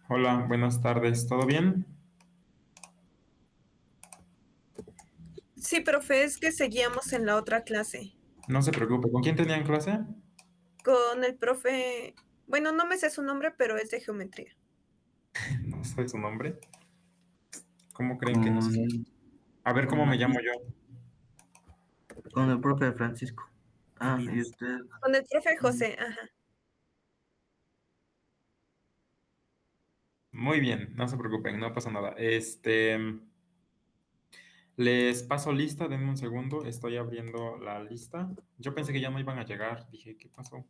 Hola, buenas tardes, ¿todo bien? Sí, profe, es que seguíamos en la otra clase No se preocupe, ¿con quién tenían clase? con el profe, bueno, no me sé su nombre, pero es de geometría. No sé su nombre. ¿Cómo creen que no sé? Con, A ver con cómo me llamo Magis- yo. con el profe Francisco. Ah, y Elías. usted. Con el profe José, ajá. Muy bien, no se preocupen, no pasa nada. Les paso lista, denme un segundo, estoy abriendo la lista. Yo pensé que ya no iban a llegar, dije, ¿qué pasó?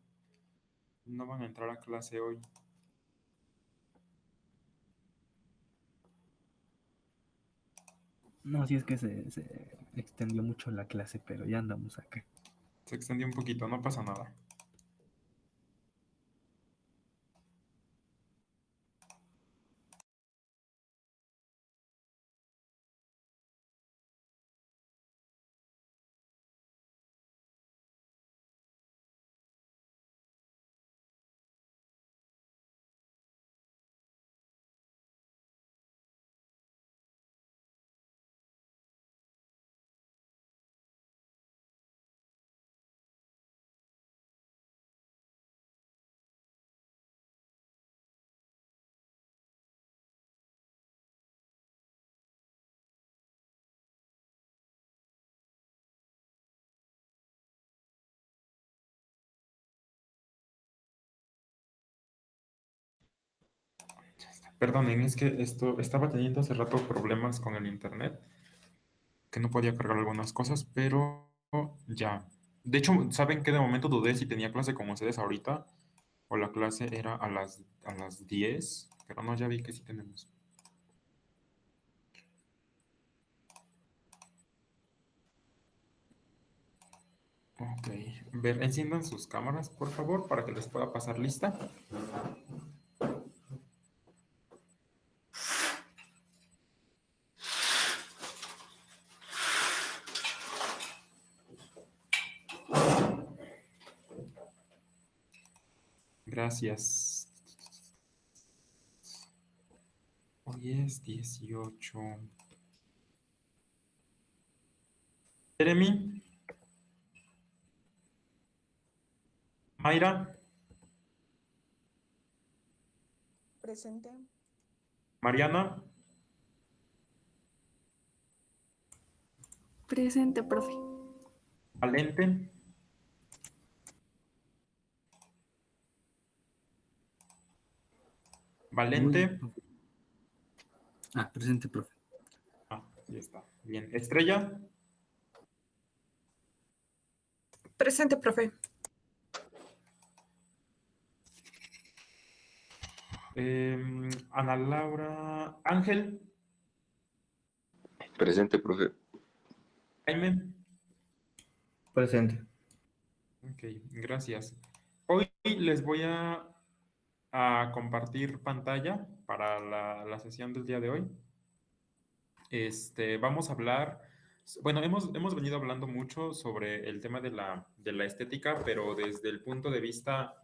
No van a entrar a clase hoy. No, sí es que se extendió mucho la clase, pero ya andamos acá. Se extendió un poquito, no pasa nada. Perdonen, es que esto estaba teniendo hace rato problemas con el internet, que no podía cargar algunas cosas, pero ya. De hecho, ¿saben qué? De momento dudé si tenía clase con ustedes ahorita o la clase era a las 10, pero no, ya vi que sí tenemos. Ok, ver, enciendan sus cámaras, por favor, para que les pueda pasar lista. Gracias. Hoy es 18. Jeremy, Mayra, Presente. Mariana, Presente, profe. Valente, Valente. Uy, profe. Ah, presente, profe. Ah, ya está. Bien. Estrella, Presente, profe. Ana Laura, Ángel, Presente, profe. Jaime. Presente. Ok, gracias. Hoy les voy a compartir pantalla para la sesión del día de hoy. Vamos a hablar, bueno, hemos venido hablando mucho sobre el tema de la estética, pero desde el punto de vista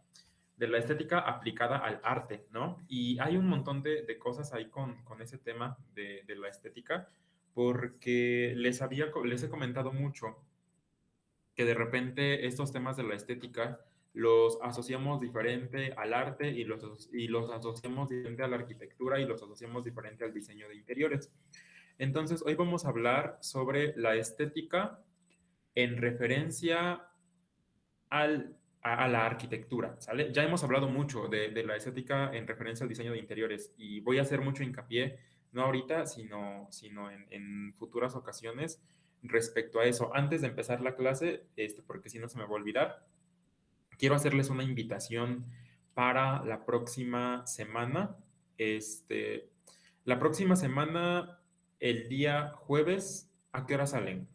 de la estética aplicada al arte, ¿no? Y hay un montón de cosas ahí con ese tema de la estética, porque les he comentado mucho que de repente estos temas de la estética los asociamos diferente al arte y los asociamos diferente a la arquitectura y los asociamos diferente al diseño de interiores. Entonces, hoy vamos a hablar sobre la estética en referencia a la arquitectura, ¿sale? Ya hemos hablado mucho de la estética en referencia al diseño de interiores y voy a hacer mucho hincapié, no ahorita, sino en futuras ocasiones respecto a eso. Antes de empezar la clase, porque si no se me va a olvidar, quiero hacerles una invitación para la próxima semana. Este, la próxima semana, el día jueves, ¿a qué hora salen?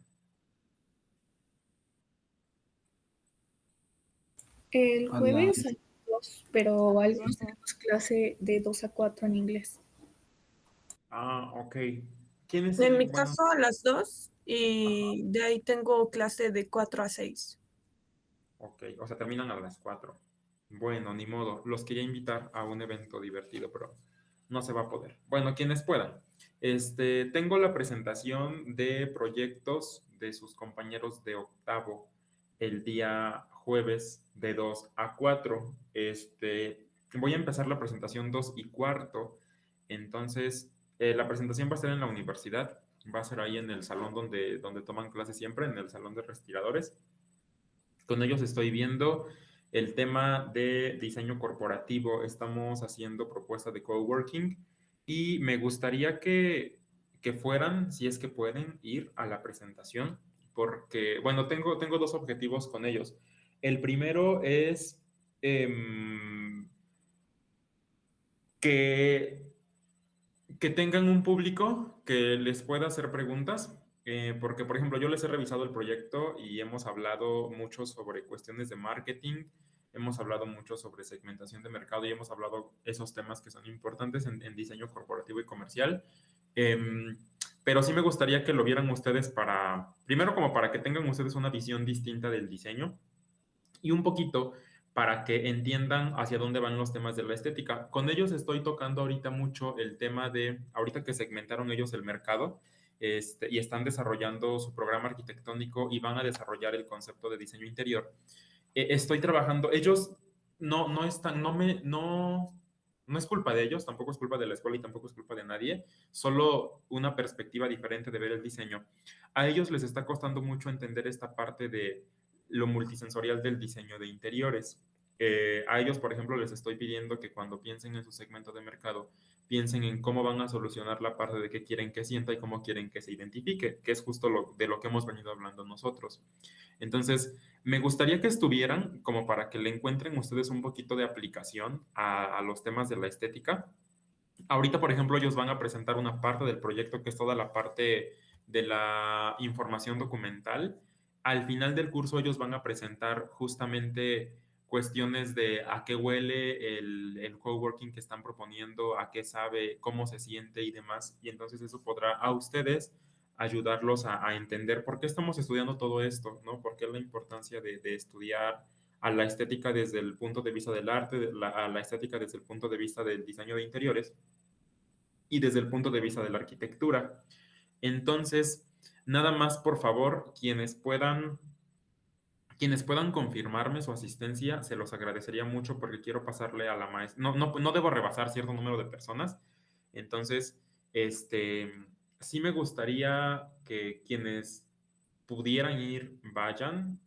El A la, jueves hay dos, pero A las algunos 12. tenemos clase de 2 a 4 en inglés. Ah, ok. ¿Quiénes En tienen? mi Bueno, caso a las 2 ajá, y de ahí tengo clase de 4 a 6. ok. O sea, terminan a las 4. Bueno, ni modo. Los quería invitar a un evento divertido, pero no se va a poder. Bueno, quienes puedan. Tengo la presentación de proyectos de sus compañeros de octavo el día jueves de 2 a 4. Voy a empezar la presentación 2 y cuarto. Entonces, la presentación va a ser en la universidad. Va a ser ahí en el salón donde toman clases siempre, en el salón de respiradores. Con ellos estoy viendo el tema de diseño corporativo. Estamos haciendo propuestas de coworking y me gustaría que fueran, si es que pueden, ir a la presentación, porque, bueno, tengo dos objetivos con ellos. El primero es que, que tengan un público que les pueda hacer preguntas, porque, por ejemplo, yo les he revisado el proyecto y hemos hablado mucho sobre cuestiones de marketing, hemos hablado mucho sobre segmentación de mercado y hemos hablado esos temas que son importantes en diseño corporativo y comercial. Em, pero sí me gustaría que lo vieran ustedes primero como para que tengan ustedes una visión distinta del diseño y un poquito para que entiendan hacia dónde van los temas de la estética. Con ellos estoy tocando ahorita mucho el tema ahorita que segmentaron ellos el mercado, y están desarrollando su programa arquitectónico y van a desarrollar el concepto de diseño interior. Estoy trabajando, ellos no están, no es culpa de ellos, tampoco es culpa de la escuela y tampoco es culpa de nadie, solo una perspectiva diferente de ver el diseño. A ellos les está costando mucho entender esta parte de lo multisensorial del diseño de interiores. A ellos, por ejemplo, les estoy pidiendo que cuando piensen en su segmento de mercado, piensen en cómo van a solucionar la parte de qué quieren que sienta y cómo quieren que se identifique, que es justo de lo que hemos venido hablando nosotros. Entonces, me gustaría que estuvieran como para que le encuentren ustedes un poquito de aplicación a los temas de la estética. Ahorita, por ejemplo, ellos van a presentar una parte del proyecto que es toda la parte de la información documental. Al final del curso ellos van a presentar justamente cuestiones de a qué huele el coworking que están proponiendo, a qué sabe, cómo se siente y demás. Y entonces eso podrá a ustedes ayudarlos a entender por qué estamos estudiando todo esto, ¿no? Por qué la importancia de estudiar a la estética desde el punto de vista del arte, a la estética desde el punto de vista del diseño de interiores y desde el punto de vista de la arquitectura. Entonces, nada más, por favor, quienes puedan confirmarme su asistencia, se los agradecería mucho porque quiero pasarle a la maestra. No debo rebasar cierto número de personas. Entonces, sí me gustaría que quienes pudieran ir, vayan,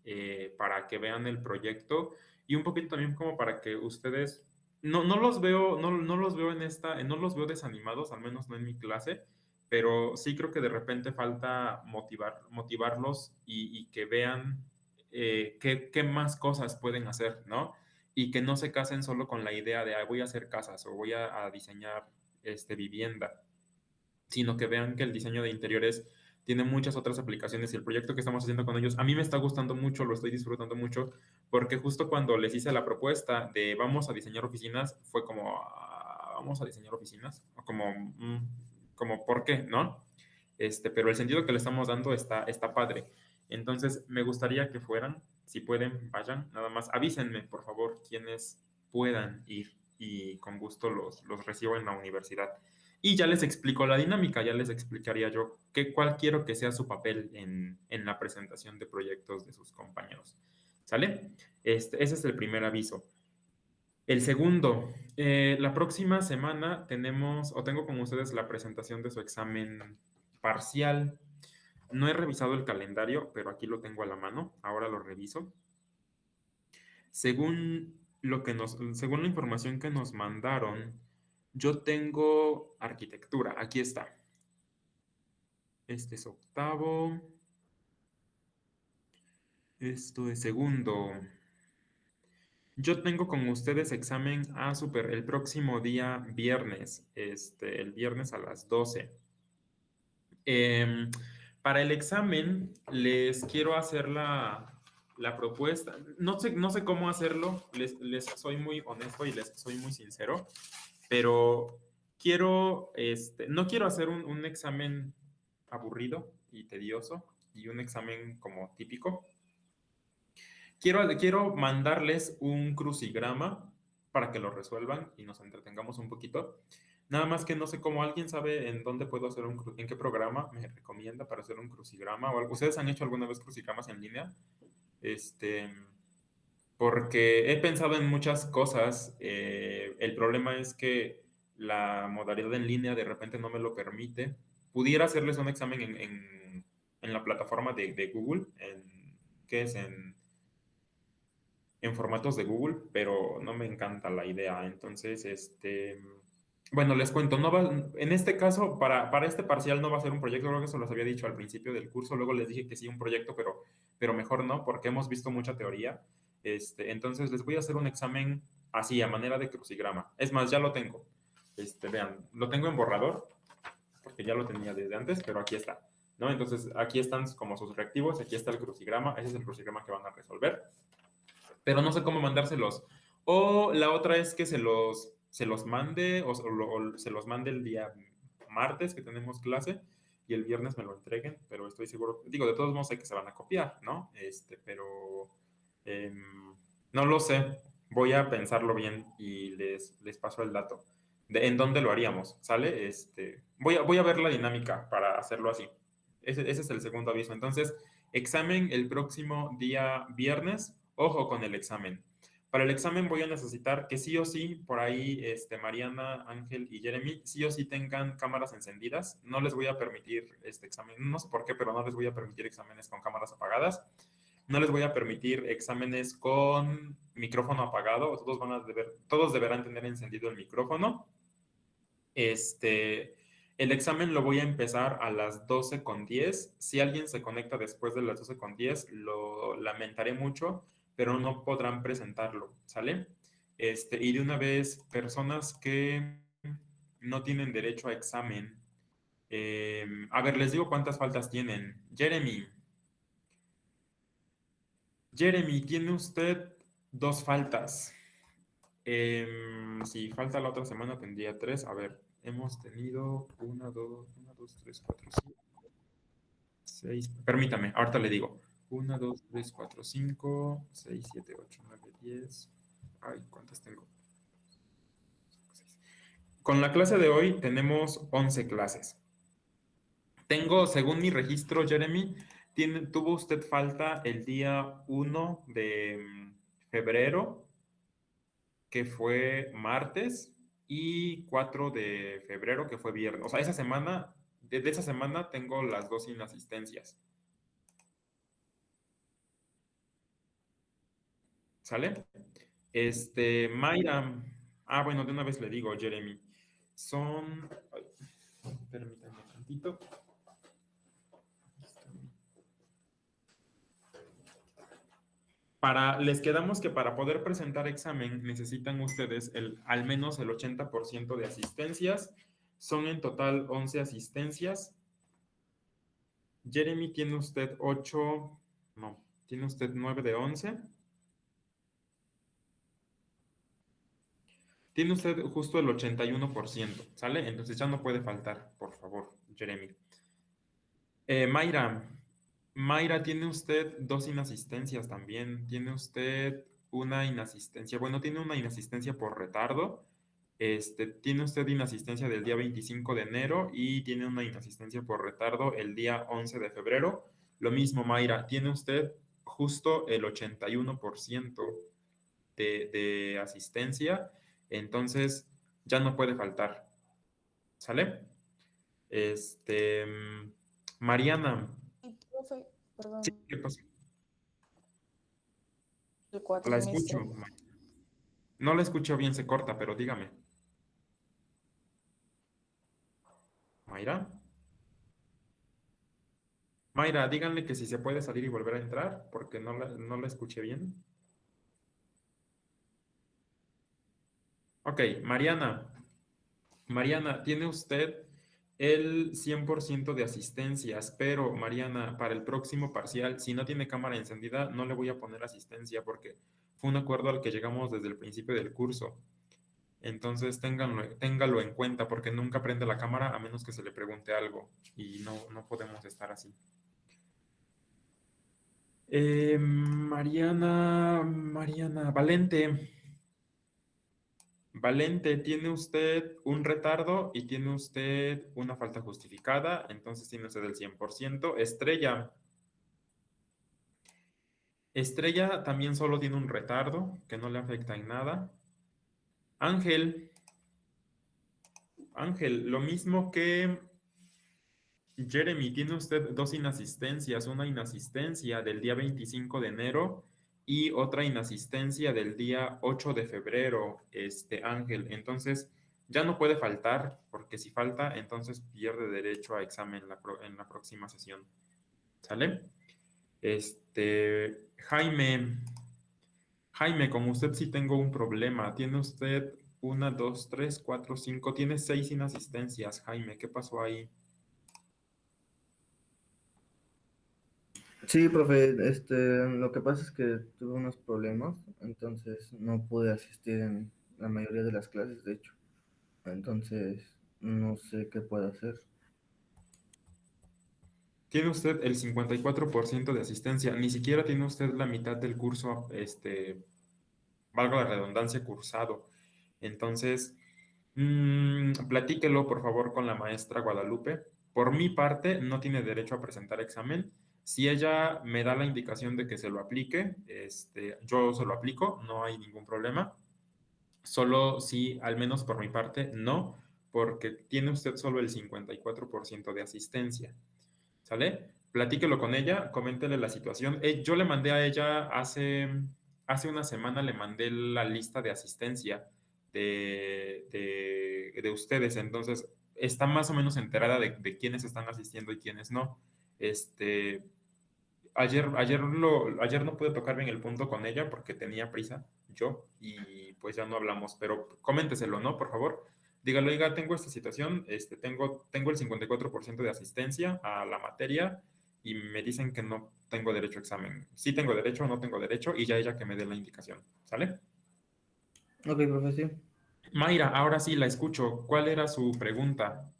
para que vean el proyecto y un poquito también como para que ustedes, no los veo, no los veo no los veo desanimados, al menos no en mi clase, pero sí creo que de repente falta motivarlos y que vean qué más cosas pueden hacer, ¿no? Y que no se casen solo con la idea de voy a hacer casas o voy a diseñar vivienda, sino que vean que el diseño de interiores tiene muchas otras aplicaciones y el proyecto que estamos haciendo con ellos a mí me está gustando mucho, lo estoy disfrutando mucho, porque justo cuando les hice la propuesta de vamos a diseñar oficinas, fue como, vamos a diseñar oficinas, como ¿por qué? ¿No? Pero el sentido que le estamos dando está padre. Entonces, me gustaría que fueran, si pueden, vayan, nada más avísenme, por favor, quienes puedan ir y con gusto los recibo en la universidad. Y ya les explico la dinámica, ya les explicaría yo cuál quiero que sea su papel en la presentación de proyectos de sus compañeros. ¿Sale? Ese es el primer aviso. El segundo, la próxima semana tengo con ustedes la presentación de su examen parcial. No he revisado el calendario, pero aquí lo tengo a la mano. Ahora lo reviso. Según la información que nos mandaron, yo tengo arquitectura. Aquí está. Este es octavo. Esto es segundo. Yo tengo con ustedes examen súper, el próximo día viernes, el viernes a las 12. Para el examen les quiero hacer la propuesta. No sé cómo hacerlo, les soy muy honesto y les soy muy sincero, pero no quiero hacer un examen aburrido y tedioso y un examen como típico. Quiero mandarles un crucigrama para que lo resuelvan y nos entretengamos un poquito Nada más que no sé cómo alguien sabe en dónde puedo hacer en qué programa me recomienda para hacer un crucigrama o algo. ¿Ustedes han hecho alguna vez crucigramas en línea? Este, porque he pensado en muchas cosas. El problema es que la modalidad en línea de repente no me lo permite. Pudiera hacerles un examen en la plataforma de Google, ¿qué es? En formatos de Google, pero no me encanta la idea. Entonces, bueno, les cuento, no va, en este caso, para este parcial no va a ser un proyecto, creo que eso los había dicho al principio del curso, luego les dije que sí, un proyecto, pero mejor no, porque hemos visto mucha teoría. Entonces, les voy a hacer un examen así, a manera de crucigrama. Es más, ya lo tengo. Vean, lo tengo en borrador, porque ya lo tenía desde antes, pero aquí está, ¿no? Entonces, aquí están como sus reactivos, aquí está el crucigrama, ese es el crucigrama que van a resolver, pero no sé cómo mandárselos. O la otra es que se los mande o se los mande el día martes que tenemos clase y el viernes me lo entreguen, pero estoy seguro, digo, de todos modos sé que se van a copiar, ¿no? Pero no lo sé. Voy a pensarlo bien y les paso el dato. ¿En dónde lo haríamos? ¿Sale? Voy a ver la dinámica para hacerlo así. Ese es el segundo aviso. Entonces, examen el próximo día viernes. Ojo con el examen. Para el examen voy a necesitar que sí o sí, por ahí, Mariana, Ángel y Jeremy, sí o sí tengan cámaras encendidas. No les voy a permitir este examen, no sé por qué, pero no les voy a permitir exámenes con cámaras apagadas. No les voy a permitir exámenes con micrófono apagado. Todos deberán tener encendido el micrófono. El examen lo voy a empezar a las 12:10. Si alguien se conecta después de las 12:10, lo lamentaré mucho, pero no podrán presentarlo, ¿sale? Y de una vez, personas que no tienen derecho a examen. A ver, les digo cuántas faltas tienen. Jeremy, tiene usted 2 faltas. Si falta la otra semana, tendría 3. A ver, hemos tenido 1, 2, 3, 4, 5, 6. Permítame, ahorita le digo. 1, 2, 3, 4, 5, 6, 7, 8, 9, 10. Ay, ¿cuántas tengo? 6. Con la clase de hoy tenemos 11 clases. Tengo, según mi registro, Jeremy, tuvo usted falta el día 1 de febrero, que fue martes, y 4 de febrero, que fue viernes. O sea, esa semana, desde esa semana tengo las 2 inasistencias. ¿Sale? Mayra. Ah, bueno, de una vez le digo, Jeremy. Ay, permítanme un tantito. Les quedamos que para poder presentar examen necesitan ustedes al menos el 80% de asistencias. Son en total 11 asistencias. Jeremy, tiene usted 8, no, tiene usted 9 de 11. Tiene usted justo el 81%, ¿sale? Entonces ya no puede faltar, por favor, Jeremy. Mayra, tiene usted 2 inasistencias también. Tiene usted una inasistencia. Bueno, tiene una inasistencia por retardo. Tiene usted inasistencia del día 25 de enero y tiene una inasistencia por retardo el día 11 de febrero. Lo mismo, Mayra, tiene usted justo el 81% de asistencia. Entonces, ya no puede faltar. ¿Sale? Mariana. Y, profe, Sí, perdón, ¿qué pasa? el La escucho. cuatrimestre. No la escucho bien, se corta, pero dígame. Mayra. Mayra, díganle que si se puede salir y volver a entrar, porque no la escuché bien. Ok, Mariana. Mariana, tiene usted el 100% de asistencias, pero Mariana, para el próximo parcial, si no tiene cámara encendida, no le voy a poner asistencia porque fue un acuerdo al que llegamos desde el principio del curso. Entonces, téngalo en cuenta porque nunca prende la cámara a menos que se le pregunte algo y no podemos estar así. Mariana, Valente. Valente, tiene usted un retardo y tiene usted una falta justificada, entonces tiene usted el 100%. Estrella. Estrella también solo tiene un retardo que no le afecta en nada. Ángel. Ángel, lo mismo que Jeremy, tiene usted dos inasistencias, una inasistencia del día 25 de enero y otra inasistencia del día 8 de febrero, Ángel. Entonces, ya no puede faltar, porque si falta, entonces pierde derecho a examen en la próxima sesión. ¿Sale? Jaime, Jaime, con usted sí tengo un problema. Tiene usted una, dos, tres, cuatro, cinco, tiene 6 inasistencias. Jaime, ¿qué pasó ahí? Sí, profe, lo que pasa es que tuve unos problemas, entonces no pude asistir en la mayoría de las clases, de hecho. Entonces, no sé qué puedo hacer. Tiene usted el 54% de asistencia, ni siquiera tiene usted la mitad del curso, valga la redundancia, cursado. Entonces, platíquelo por favor con la maestra Guadalupe. Por mi parte, no tiene derecho a presentar examen. Si ella me da la indicación de que se lo aplique, yo se lo aplico, no hay ningún problema. Solo si, al menos por mi parte, no, porque tiene usted solo el 54% de asistencia. ¿Sale? Platíquelo con ella, coméntele la situación. Yo le mandé a ella hace una semana, le mandé la lista de asistencia de ustedes, entonces está más o menos enterada de quiénes están asistiendo y quiénes no. Este, ayer no pude tocar bien el punto con ella porque tenía prisa yo y pues ya no hablamos, pero coménteselo, ¿no? Por favor. Dígalo, oiga, tengo esta situación, tengo el 54% de asistencia a la materia y me dicen que no tengo derecho a examen. Sí tengo derecho o no tengo derecho y ya ella que me dé la indicación, ¿sale? Ok, profe, sí. Mayra, ahora sí la escucho. ¿Cuál era su pregunta?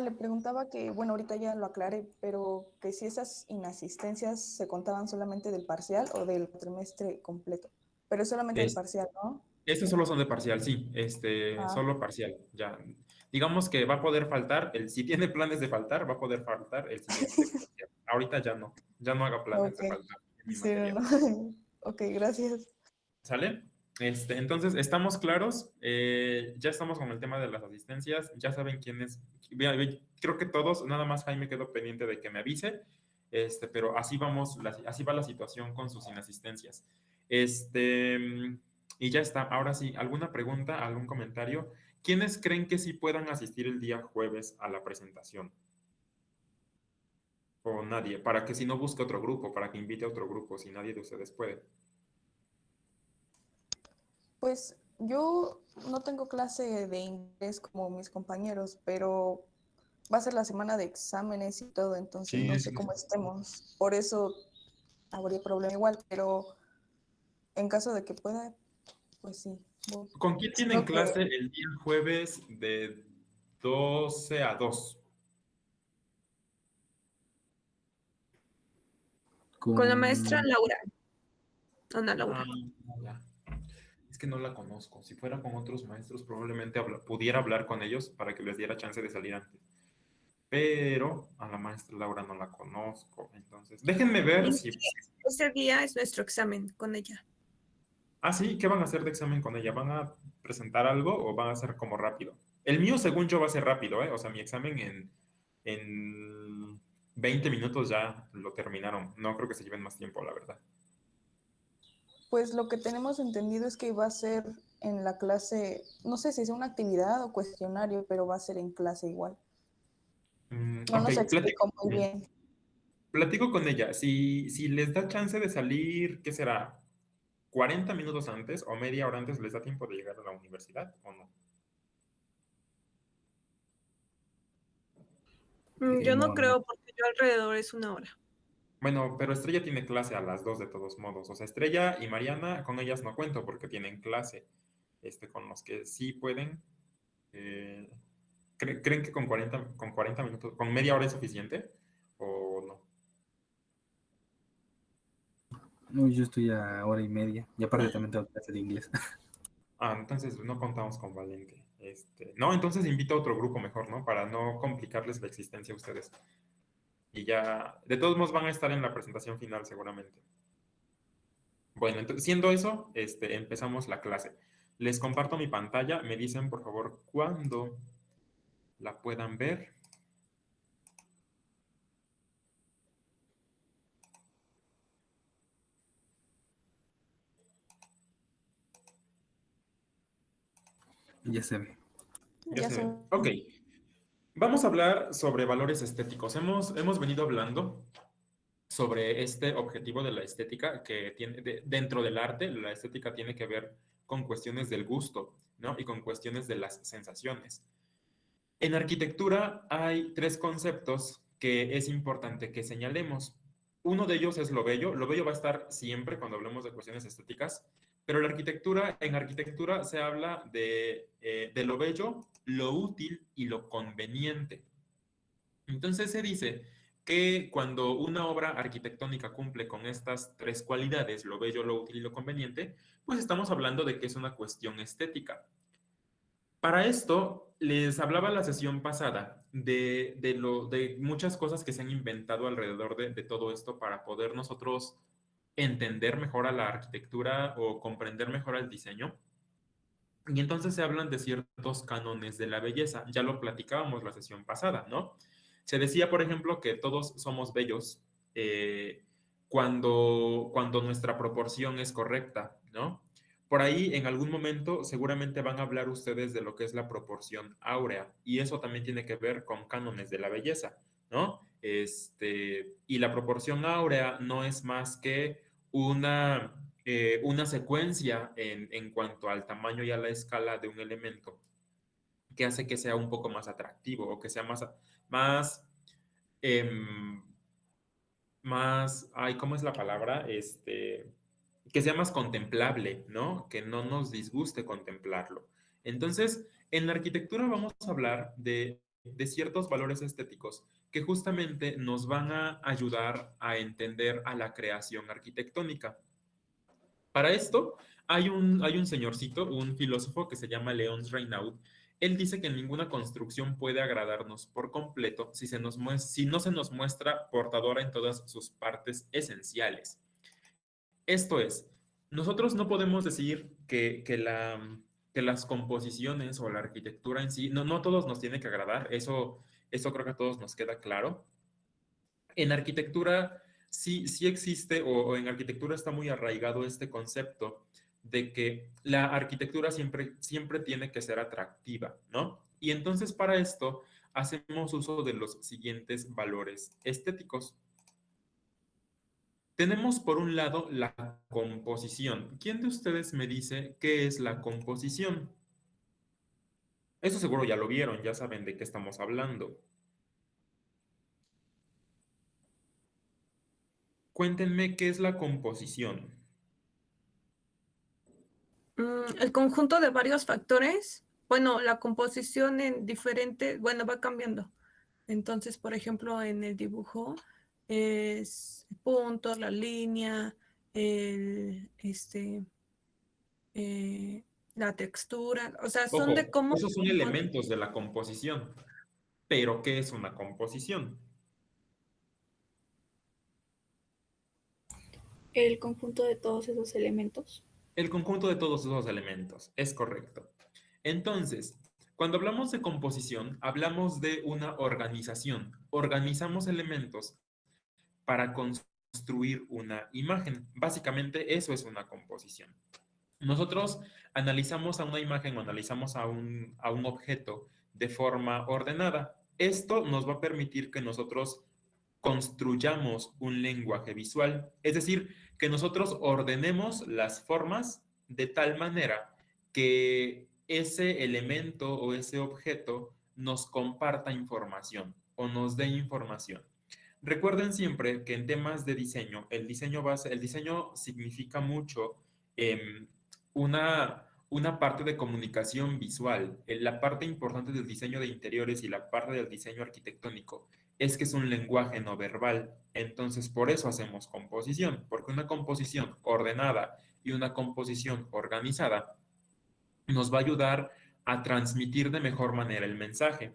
Le preguntaba que, bueno, ahorita ya lo aclaré, pero que si esas inasistencias se contaban solamente del parcial o del trimestre completo. Pero solamente del Es, parcial, ¿no? Estos solo son de parcial, sí, Ah, solo parcial, ya. Digamos que va a poder faltar, si tiene planes de faltar, va a poder faltar el siguiente parcial. Ahorita ya no haga planes ok. de faltar en mi Sí, materia. no. Ok, gracias. ¿Sale? Entonces, ¿estamos claros? Ya estamos con el tema de las asistencias, ya saben quién es. Creo que todos, nada más Jaime quedó pendiente de que me avise, pero así vamos, así va la situación con sus inasistencias. Y ya está. Ahora sí, ¿alguna pregunta, algún comentario? ¿Quiénes creen que sí puedan asistir el día jueves a la presentación? O nadie, para que si no busque otro grupo, para que invite a otro grupo, si nadie de ustedes puede. Pues yo no tengo clase de inglés como mis compañeros, pero va a ser la semana de exámenes y todo, entonces Sí, no sé cómo estemos. Por eso habría problema igual, pero en caso de que pueda, pues sí. ¿Con quién tienen Sino que, clase el día jueves de 12 a 2? Con la maestra Laura. Ana Ah, Laura. ya. Es que no la conozco. Si fuera con otros maestros, probablemente pudiera hablar con ellos para que les diera chance de salir antes. Pero a la maestra Laura no la conozco. Entonces, déjenme ver Y si... ese día es nuestro examen con ella. Ah, sí, ¿qué van a hacer de examen con ella? ¿Van a presentar algo o van a hacer como rápido? El mío, según yo, va a ser rápido, ¿eh? O sea, mi examen en 20 minutos ya lo terminaron. No creo que se lleven más tiempo, la verdad. pues lo que tenemos entendido es que va a ser en la clase, no sé si es una actividad o cuestionario, pero va a ser en clase igual. No Ok, nos explicó muy bien. platico con ella. Si les da chance de salir, ¿qué será? ¿40 minutos antes o media hora antes les da tiempo de llegar a la universidad o no? Yo no No, no. creo porque yo alrededor es una hora. Bueno, pero Estrella tiene clase a las 2 de todos modos. O sea, Estrella y Mariana, con ellas no cuento porque tienen clase. Con los que sí pueden. eh, ¿Creen que con 40 minutos, con media hora es suficiente? ¿O no? No, yo estoy a hora y media. Y aparte también tengo clase de inglés. Entonces no contamos con Valente. No, entonces invito a otro grupo mejor, ¿no? Para no complicarles la existencia a ustedes. Y ya, de todos modos van a estar en la presentación final seguramente. Bueno, entonces, siendo eso, empezamos la clase. Les comparto mi pantalla. Me dicen, por favor, cuándo la puedan ver. Ya se ve. Ya Ya se se ve. Ok. Vamos a hablar sobre valores estéticos. Hemos venido hablando sobre este objetivo de la estética que tiene dentro del arte. La estética tiene que ver con cuestiones del gusto, ¿no? Y con cuestiones de las sensaciones. En arquitectura hay tres conceptos que es importante que señalemos. Uno de ellos es lo bello. Lo bello va a estar siempre cuando hablemos de cuestiones estéticas, pero en arquitectura se habla de lo bello, lo útil y lo conveniente. Entonces se dice que cuando una obra arquitectónica cumple con estas tres cualidades, lo bello, lo útil y lo conveniente, pues estamos hablando de que es una cuestión estética. Para esto, les hablaba la sesión pasada de muchas cosas que se han inventado alrededor de todo esto para poder nosotros entender mejor a la arquitectura o comprender mejor al diseño. Y entonces se hablan de ciertos cánones de la belleza. Ya lo platicábamos la sesión pasada, ¿no? Se decía, por ejemplo, que todos somos bellos cuando nuestra proporción es correcta, ¿no? Por ahí, en algún momento, seguramente van a hablar ustedes de lo que es la proporción áurea, y eso también tiene que ver con cánones de la belleza, ¿no? Y la proporción áurea no es más que una secuencia en cuanto al tamaño y a la escala de un elemento que hace que sea un poco más atractivo o que sea más, em, ay, ¿cómo es la palabra? Que sea más contemplable, ¿no? Que no nos disguste contemplarlo. Entonces, en la arquitectura vamos a hablar de ciertos valores estéticos que justamente nos van a ayudar a entender a la creación arquitectónica. Para esto, hay un señorcito, un filósofo que se llama Léon Reynaud. Él dice que ninguna construcción puede agradarnos por completo si no se nos muestra portadora en todas sus partes esenciales. Esto es, nosotros no podemos decir que las composiciones o la arquitectura en sí, no a todos nos tiene que agradar, eso creo que a todos nos queda claro. En arquitectura sí existe, o en arquitectura está muy arraigado este concepto de que la arquitectura siempre tiene que ser atractiva, ¿no? Y entonces para esto hacemos uso de los siguientes valores estéticos. Tenemos por un lado la composición. ¿Quién de ustedes me dice qué es la composición? Eso seguro ya lo vieron, ya saben de qué estamos hablando. Cuéntenme qué es la composición. El conjunto de varios factores, bueno, la composición en diferentes, bueno, va cambiando. Entonces, por ejemplo, en el dibujo es el punto, la línea, el, la textura, o sea, son de Ojo, cómo esos son compone. elementos de la composición. Pero, ¿qué es una composición? El conjunto de todos esos elementos. El conjunto de todos esos elementos, es correcto. Entonces, cuando hablamos de composición, hablamos de una organización. Organizamos elementos para construir una imagen. Básicamente, eso es una composición. Nosotros analizamos a una imagen o analizamos a un objeto de forma ordenada. Esto nos va a permitir que nosotros construyamos un lenguaje visual, es decir, que nosotros ordenemos las formas de tal manera que ese elemento o ese objeto nos comparta información o nos dé información. Recuerden siempre que en temas de diseño, el diseño significa mucho una, una parte de comunicación visual. La parte importante del diseño de interiores y la parte del diseño arquitectónico es que es un lenguaje no verbal. Entonces, por eso hacemos composición, porque una composición ordenada y una composición organizada nos va a ayudar a transmitir de mejor manera el mensaje.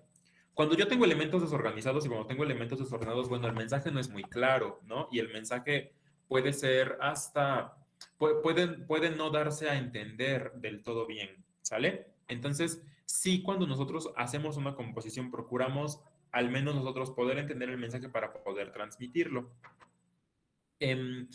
Cuando yo tengo elementos desorganizados y cuando tengo elementos desordenados, bueno, el mensaje no es muy claro, ¿no? Y el mensaje puede ser hasta, puede no darse a entender del todo bien, ¿sale? Entonces, sí, cuando nosotros hacemos una composición, procuramos al menos nosotros poder entender el mensaje para poder transmitirlo. Em,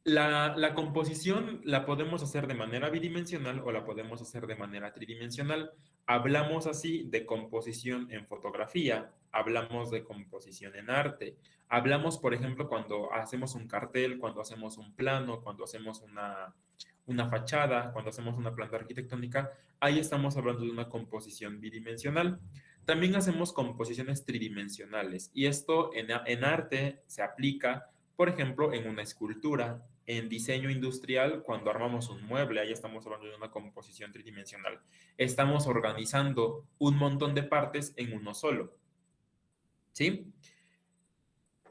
la composición la podemos hacer de manera bidimensional o la podemos hacer de manera tridimensional. Hablamos así de composición en fotografía, hablamos de composición en arte, hablamos, por ejemplo, cuando hacemos un cartel, cuando hacemos un plano, cuando hacemos una fachada, cuando hacemos una planta arquitectónica, ahí estamos hablando de una composición bidimensional. También hacemos composiciones tridimensionales y esto en arte se aplica, por ejemplo, en una escultura, en diseño industrial, cuando armamos un mueble, ahí estamos hablando de una composición tridimensional. Estamos organizando un montón de partes en uno solo. ¿Sí?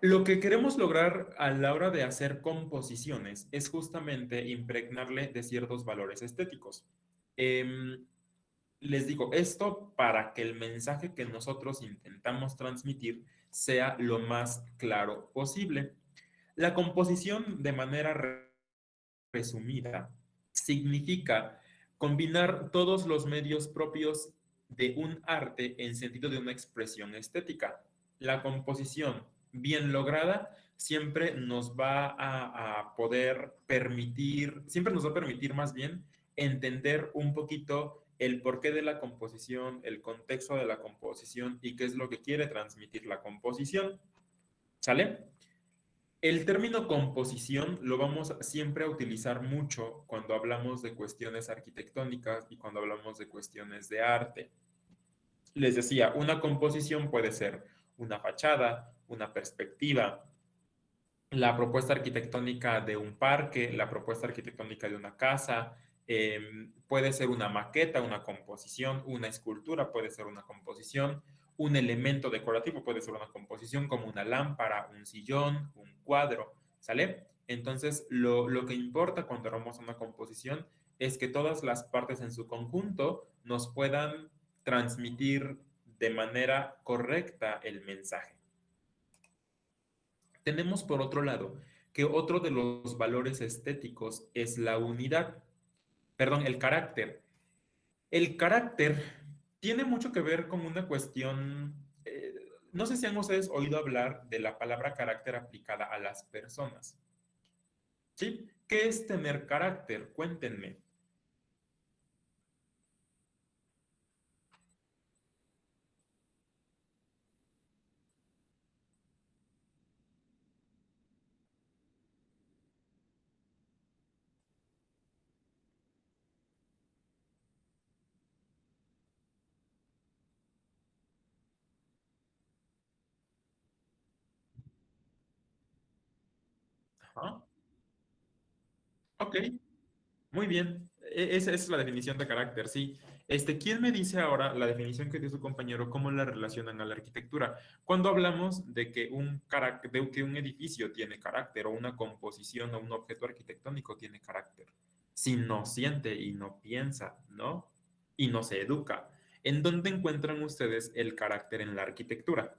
Lo que queremos lograr a la hora de hacer composiciones es justamente impregnarle de ciertos valores estéticos. Les digo esto para que el mensaje que nosotros intentamos transmitir sea lo más claro posible. La composición de manera resumida significa combinar todos los medios propios de un arte en sentido de una expresión estética. La composición bien lograda siempre nos va a poder permitir, siempre nos va a permitir más bien entender un poquito el porqué de la composición, el contexto de la composición y qué es lo que quiere transmitir la composición. ¿Sale? El término composición lo vamos siempre a utilizar mucho cuando hablamos de cuestiones arquitectónicas y cuando hablamos de cuestiones de arte. Les decía, una composición puede ser una fachada, una perspectiva, la propuesta arquitectónica de un parque, la propuesta arquitectónica de una casa, puede ser una maqueta, una composición, una escultura puede ser una composición, un elemento decorativo puede ser una composición como una lámpara, un sillón, un cuadro, ¿sale? Entonces, lo que importa cuando armamos una composición es que todas las partes en su conjunto nos puedan transmitir de manera correcta el mensaje. Tenemos por otro lado que otro de los valores estéticos es la unidad, perdón, el carácter. El carácter tiene mucho que ver con una cuestión, no sé si han ustedes oído hablar de la palabra carácter aplicada a las personas. ¿Sí? ¿Qué es tener carácter? Cuéntenme. Ajá. Ok, muy bien. Esa es la definición de carácter, sí. ¿Quién me dice ahora la definición que dio su compañero, cómo la relacionan a la arquitectura? Cuando hablamos de que de que un edificio tiene carácter o una composición o un objeto arquitectónico tiene carácter, si no siente y no piensa, ¿no? Y no se educa. ¿En dónde encuentran ustedes el carácter en la arquitectura?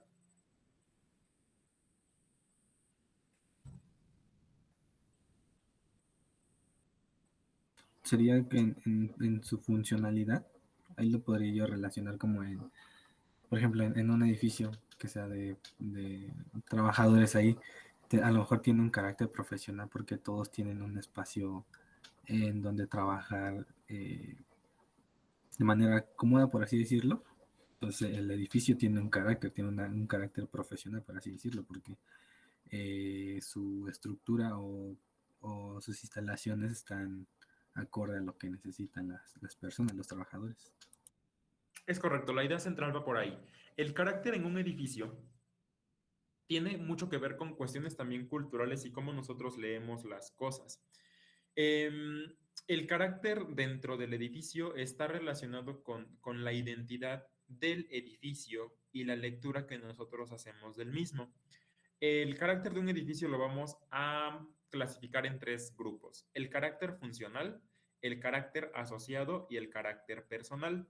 Sería que en su funcionalidad, ahí lo podría yo relacionar como en, por ejemplo, en un edificio que sea de trabajadores ahí, a lo mejor tiene un carácter profesional porque todos tienen un espacio en donde trabajar de manera cómoda, por así decirlo. Entonces el edificio tiene un carácter, tiene un carácter profesional, por así decirlo, porque su estructura o sus instalaciones están acorde a lo que necesitan las personas, los trabajadores. Es correcto, la idea central va por ahí. El carácter en un edificio tiene mucho que ver con cuestiones también culturales y cómo nosotros leemos las cosas. el carácter dentro del edificio está relacionado con la identidad del edificio y la lectura que nosotros hacemos del mismo. El carácter de un edificio lo vamos a clasificar en 3 grupos: el carácter funcional, el carácter asociado y el carácter personal.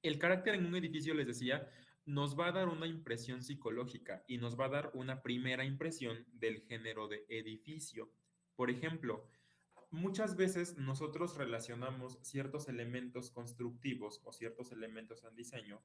El carácter en un edificio, les decía, nos va a dar una impresión psicológica y nos va a dar una primera impresión del género de edificio. Por ejemplo, muchas veces nosotros relacionamos ciertos elementos constructivos o ciertos elementos en diseño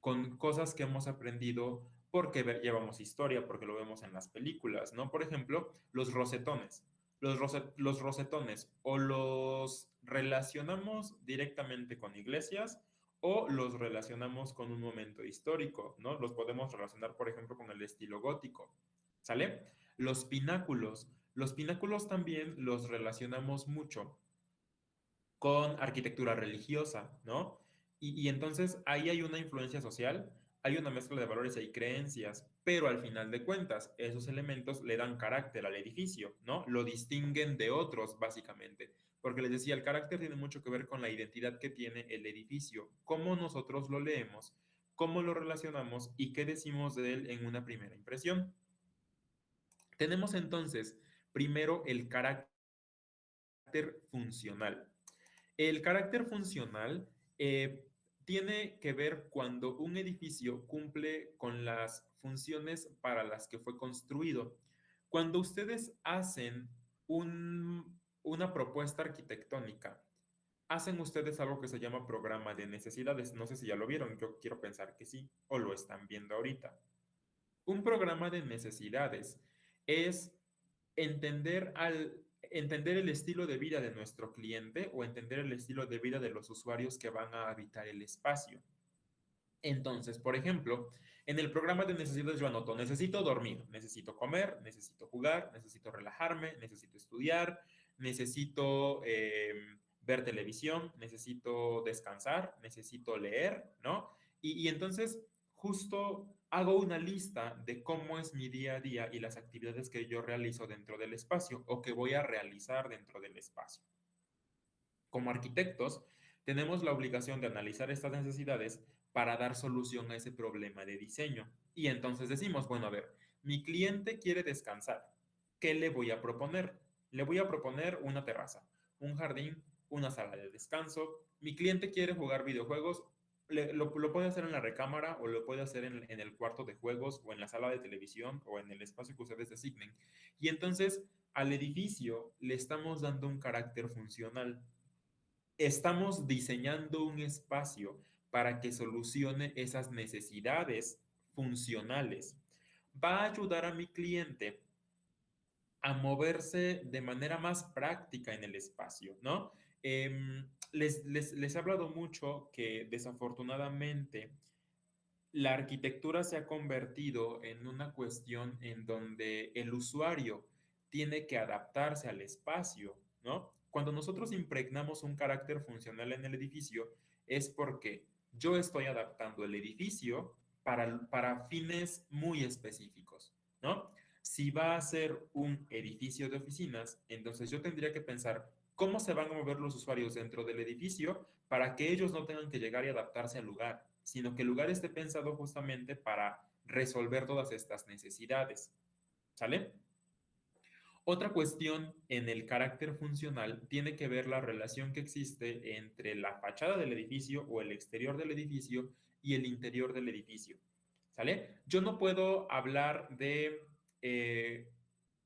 con cosas que hemos aprendido porque llevamos historia, porque lo vemos en las películas, ¿no? Por ejemplo, los rosetones. Los rosetones o los relacionamos directamente con iglesias o los relacionamos con un momento histórico, ¿no? Los podemos relacionar, por ejemplo, con el estilo gótico, ¿sale? Los pináculos. Los pináculos también los relacionamos mucho con arquitectura religiosa, ¿no? Y entonces ahí hay una influencia social, hay una mezcla de valores y creencias, pero al final de cuentas, esos elementos le dan carácter al edificio, ¿no? Lo distinguen de otros, básicamente. Porque les decía, el carácter tiene mucho que ver con la identidad que tiene el edificio, cómo nosotros lo leemos, cómo lo relacionamos y qué decimos de él en una primera impresión. Tenemos entonces primero el carácter funcional. El carácter funcional tiene que ver cuando un edificio cumple con las funciones para las que fue construido. Cuando ustedes hacen una propuesta arquitectónica, hacen ustedes algo que se llama programa de necesidades. No sé si ya lo vieron, yo quiero pensar que sí, o lo están viendo ahorita. Un programa de necesidades es entender el estilo de vida de nuestro cliente o entender el estilo de vida de los usuarios que van a habitar el espacio. Entonces, por ejemplo, en el programa de necesidades yo anoto: necesito dormir, necesito comer, necesito jugar, necesito relajarme, necesito estudiar, necesito ver televisión, necesito descansar, necesito leer, ¿no? Y entonces justo hago una lista de cómo es mi día a día y las actividades que yo realizo dentro del espacio o que voy a realizar dentro del espacio. Como arquitectos, tenemos la obligación de analizar estas necesidades para dar solución a ese problema de diseño. Y entonces decimos, bueno, a ver, mi cliente quiere descansar. ¿Qué le voy a proponer? Le voy a proponer una terraza, un jardín, una sala de descanso. Mi cliente quiere jugar videojuegos. Lo puede hacer en la recámara o lo puede hacer en el cuarto de juegos o en la sala de televisión o en el espacio que ustedes designen. Y entonces al edificio le estamos dando un carácter funcional. Estamos diseñando un espacio para que solucione esas necesidades funcionales. Va a ayudar a mi cliente a moverse de manera más práctica en el espacio, ¿no? Les he hablado mucho que desafortunadamente la arquitectura se ha convertido en una cuestión en donde el usuario tiene que adaptarse al espacio, ¿no? Cuando nosotros impregnamos un carácter funcional en el edificio, es porque yo estoy adaptando el edificio para fines muy específicos, ¿no? Si va a ser un edificio de oficinas, entonces yo tendría que pensar cómo se van a mover los usuarios dentro del edificio para que ellos no tengan que llegar y adaptarse al lugar, sino que el lugar esté pensado justamente para resolver todas estas necesidades. ¿Sale? Otra cuestión en el carácter funcional tiene que ver la relación que existe entre la fachada del edificio o el exterior del edificio y el interior del edificio. ¿Sale? Yo no puedo hablar de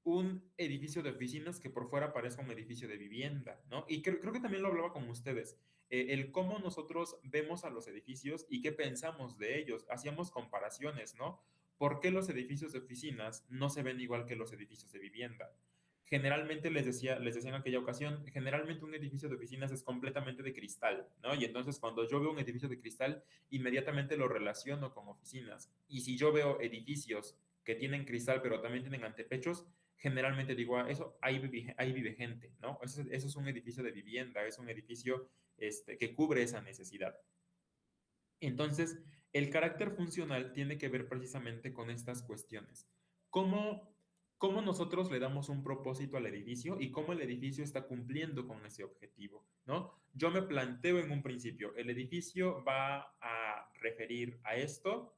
un edificio de oficinas que por fuera parezca un edificio de vivienda, ¿no? Y creo que también lo hablaba con ustedes, el cómo nosotros vemos a los edificios y qué pensamos de ellos. Hacíamos comparaciones, ¿no? ¿Por qué los edificios de oficinas no se ven igual que los edificios de vivienda? Generalmente les decía en aquella ocasión, generalmente un edificio de oficinas es completamente de cristal, ¿no? Y entonces cuando yo veo un edificio de cristal, inmediatamente lo relaciono con oficinas. Y si yo veo edificios que tienen cristal pero también tienen antepechos, generalmente digo, eso ahí vive gente, ¿no? Eso es un edificio de vivienda, es un edificio que cubre esa necesidad. Entonces, el carácter funcional tiene que ver precisamente con estas cuestiones. ¿Cómo cómo nosotros le damos un propósito al edificio y cómo el edificio está cumpliendo con ese objetivo, ¿no? Yo me planteo en un principio, el edificio va a referir a esto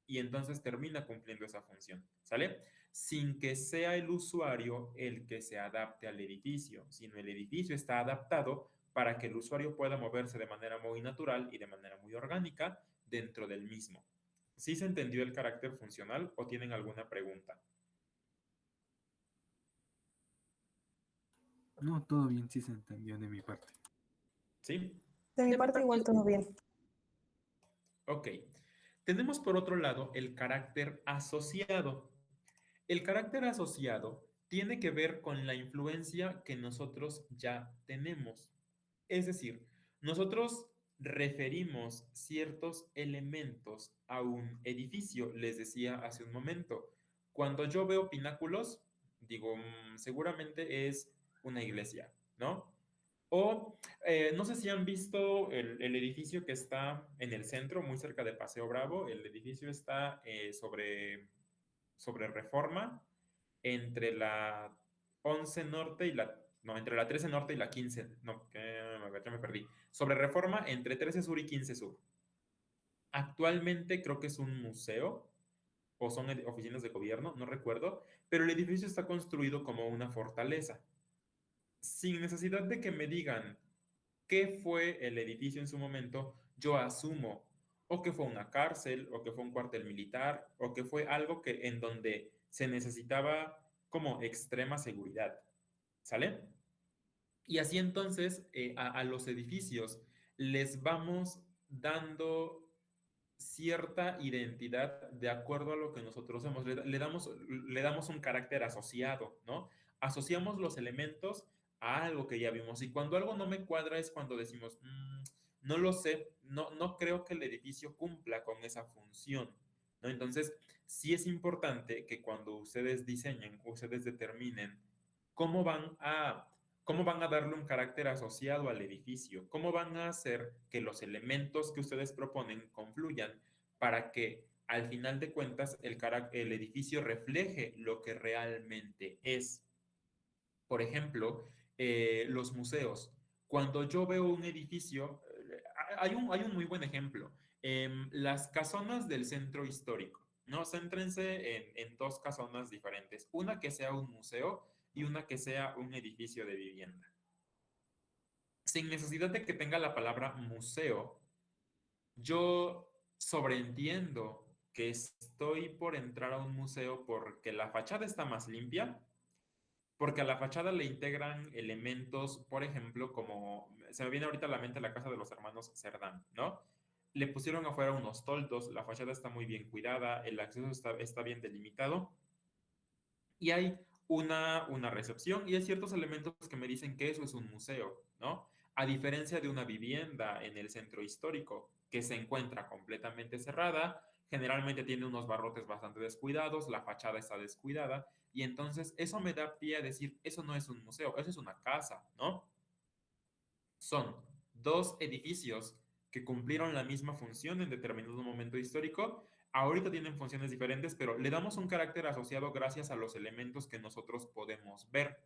y entonces termina cumpliendo esa función, ¿sale? Sin que sea el usuario el que se adapte al edificio, sino el edificio está adaptado para que el usuario pueda moverse de manera muy natural y de manera muy orgánica dentro del mismo. ¿Sí se entendió el carácter funcional o tienen alguna pregunta? No, todo bien, sí se entendió de mi parte. ¿Sí? De mi De mi parte parte, igual todo bien. Ok. Tenemos por otro lado el carácter asociado. El carácter asociado tiene que ver con la influencia que nosotros ya tenemos. Es decir, nosotros referimos ciertos elementos a un edificio. Les decía hace un momento, cuando yo veo pináculos, digo, seguramente es una iglesia, ¿no? O no sé si han visto el edificio que está en el centro, muy cerca de Paseo Bravo. El edificio está sobre Reforma, entre la 11 Norte y la... No, entre la 13 Norte y la 15. No, ya me perdí. Sobre Reforma, entre 13 Sur y 15 Sur. Actualmente creo que es un museo o son oficinas de gobierno, no recuerdo, pero el edificio está construido como una fortaleza. Sin necesidad de que me digan qué fue el edificio en su momento, yo asumo o que fue una cárcel, o que fue un cuartel militar, o que fue algo que en donde se necesitaba como extrema seguridad. ¿Sale? Y así entonces a los edificios les vamos dando cierta identidad de acuerdo a lo que nosotros hacemos. Le damos un carácter asociado, ¿no? Asociamos los elementos a algo que ya vimos. Y cuando algo no me cuadra es cuando decimos, no lo sé, no creo que el edificio cumpla con esa función, ¿no? Entonces, sí es importante que cuando ustedes diseñen, ustedes determinen cómo van a ¿cómo van a darle un carácter asociado al edificio? ¿Cómo van a hacer que los elementos que ustedes proponen confluyan para que al final de cuentas el edificio refleje lo que realmente es? Por ejemplo, los museos. Cuando yo veo un edificio, hay un muy buen ejemplo. Las casonas del centro histórico, ¿no? Céntrense en dos casonas diferentes. Una que sea un museo y una que sea un edificio de vivienda. Sin necesidad de que tenga la palabra museo, yo sobreentiendo que estoy por entrar a un museo porque la fachada está más limpia, porque a la fachada le integran elementos, por ejemplo, como se me viene ahorita a la mente la casa de los hermanos Cerdán, ¿no? Le pusieron afuera unos toldos, la fachada está muy bien cuidada, el acceso está bien delimitado y hay una recepción y hay ciertos elementos que me dicen que eso es un museo, ¿no? A diferencia de una vivienda en el centro histórico que se encuentra completamente cerrada, generalmente tiene unos barrotes bastante descuidados, la fachada está descuidada y entonces eso me da pie a decir, eso no es un museo, eso es una casa, ¿no? Son dos edificios que cumplieron la misma función en determinado momento histórico. Ahorita tienen funciones diferentes, pero le damos un carácter asociado gracias a los elementos que nosotros podemos ver.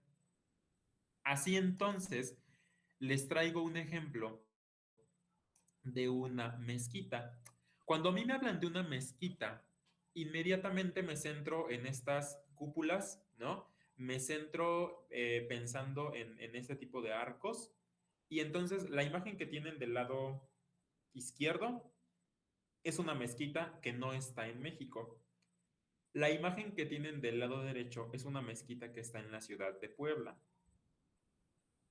Así entonces, les traigo un ejemplo de una mezquita. Cuando a mí me hablan de una mezquita, inmediatamente me centro en estas cúpulas, ¿no? Me centro pensando en este tipo de arcos. Y entonces la imagen que tienen del lado izquierdo es una mezquita que no está en México. La imagen que tienen del lado derecho es una mezquita que está en la ciudad de Puebla.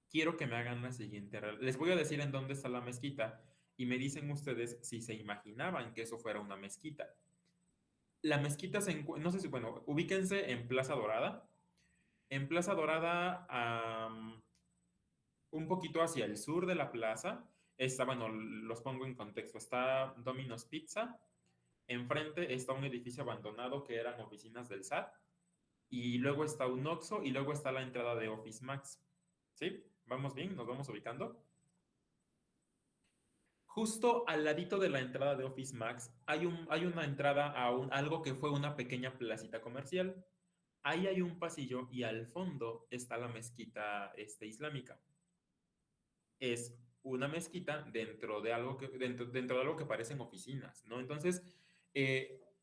Quiero que me hagan la siguiente. Les voy a decir en dónde está la mezquita y me dicen ustedes si se imaginaban que eso fuera una mezquita. La mezquita se encuentra, no sé si, bueno, ubíquense en Plaza Dorada. En Plaza Dorada, un poquito hacia el sur de la plaza, está, bueno, los pongo en contexto, está Domino's Pizza, enfrente está un edificio abandonado que eran oficinas del SAT, y luego está un Oxxo, y luego está la entrada de Office Max. ¿Sí? ¿Vamos bien? ¿Nos vamos ubicando? Justo al ladito de la entrada de Office Max hay una entrada a algo que fue una pequeña placita comercial. Ahí hay un pasillo y al fondo está la mezquita islámica. Es una mezquita dentro de algo que parecen oficinas, ¿no? Entonces,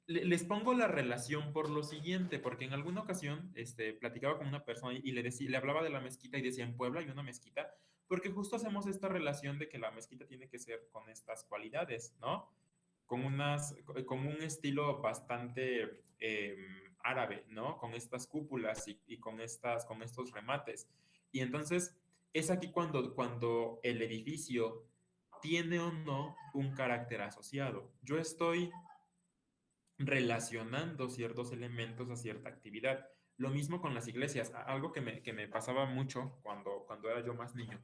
les pongo la relación por lo siguiente, porque en alguna ocasión platicaba con una persona y le hablaba de la mezquita y decía, en Puebla hay una mezquita, porque justo hacemos esta relación de que la mezquita tiene que ser con estas cualidades, ¿no? Con un estilo bastante árabe, ¿no? Con estas cúpulas y con estos remates. Y entonces es aquí cuando el edificio tiene o no un carácter asociado. Yo estoy relacionando ciertos elementos a cierta actividad. Lo mismo con las iglesias. Algo que me pasaba mucho cuando era yo más niño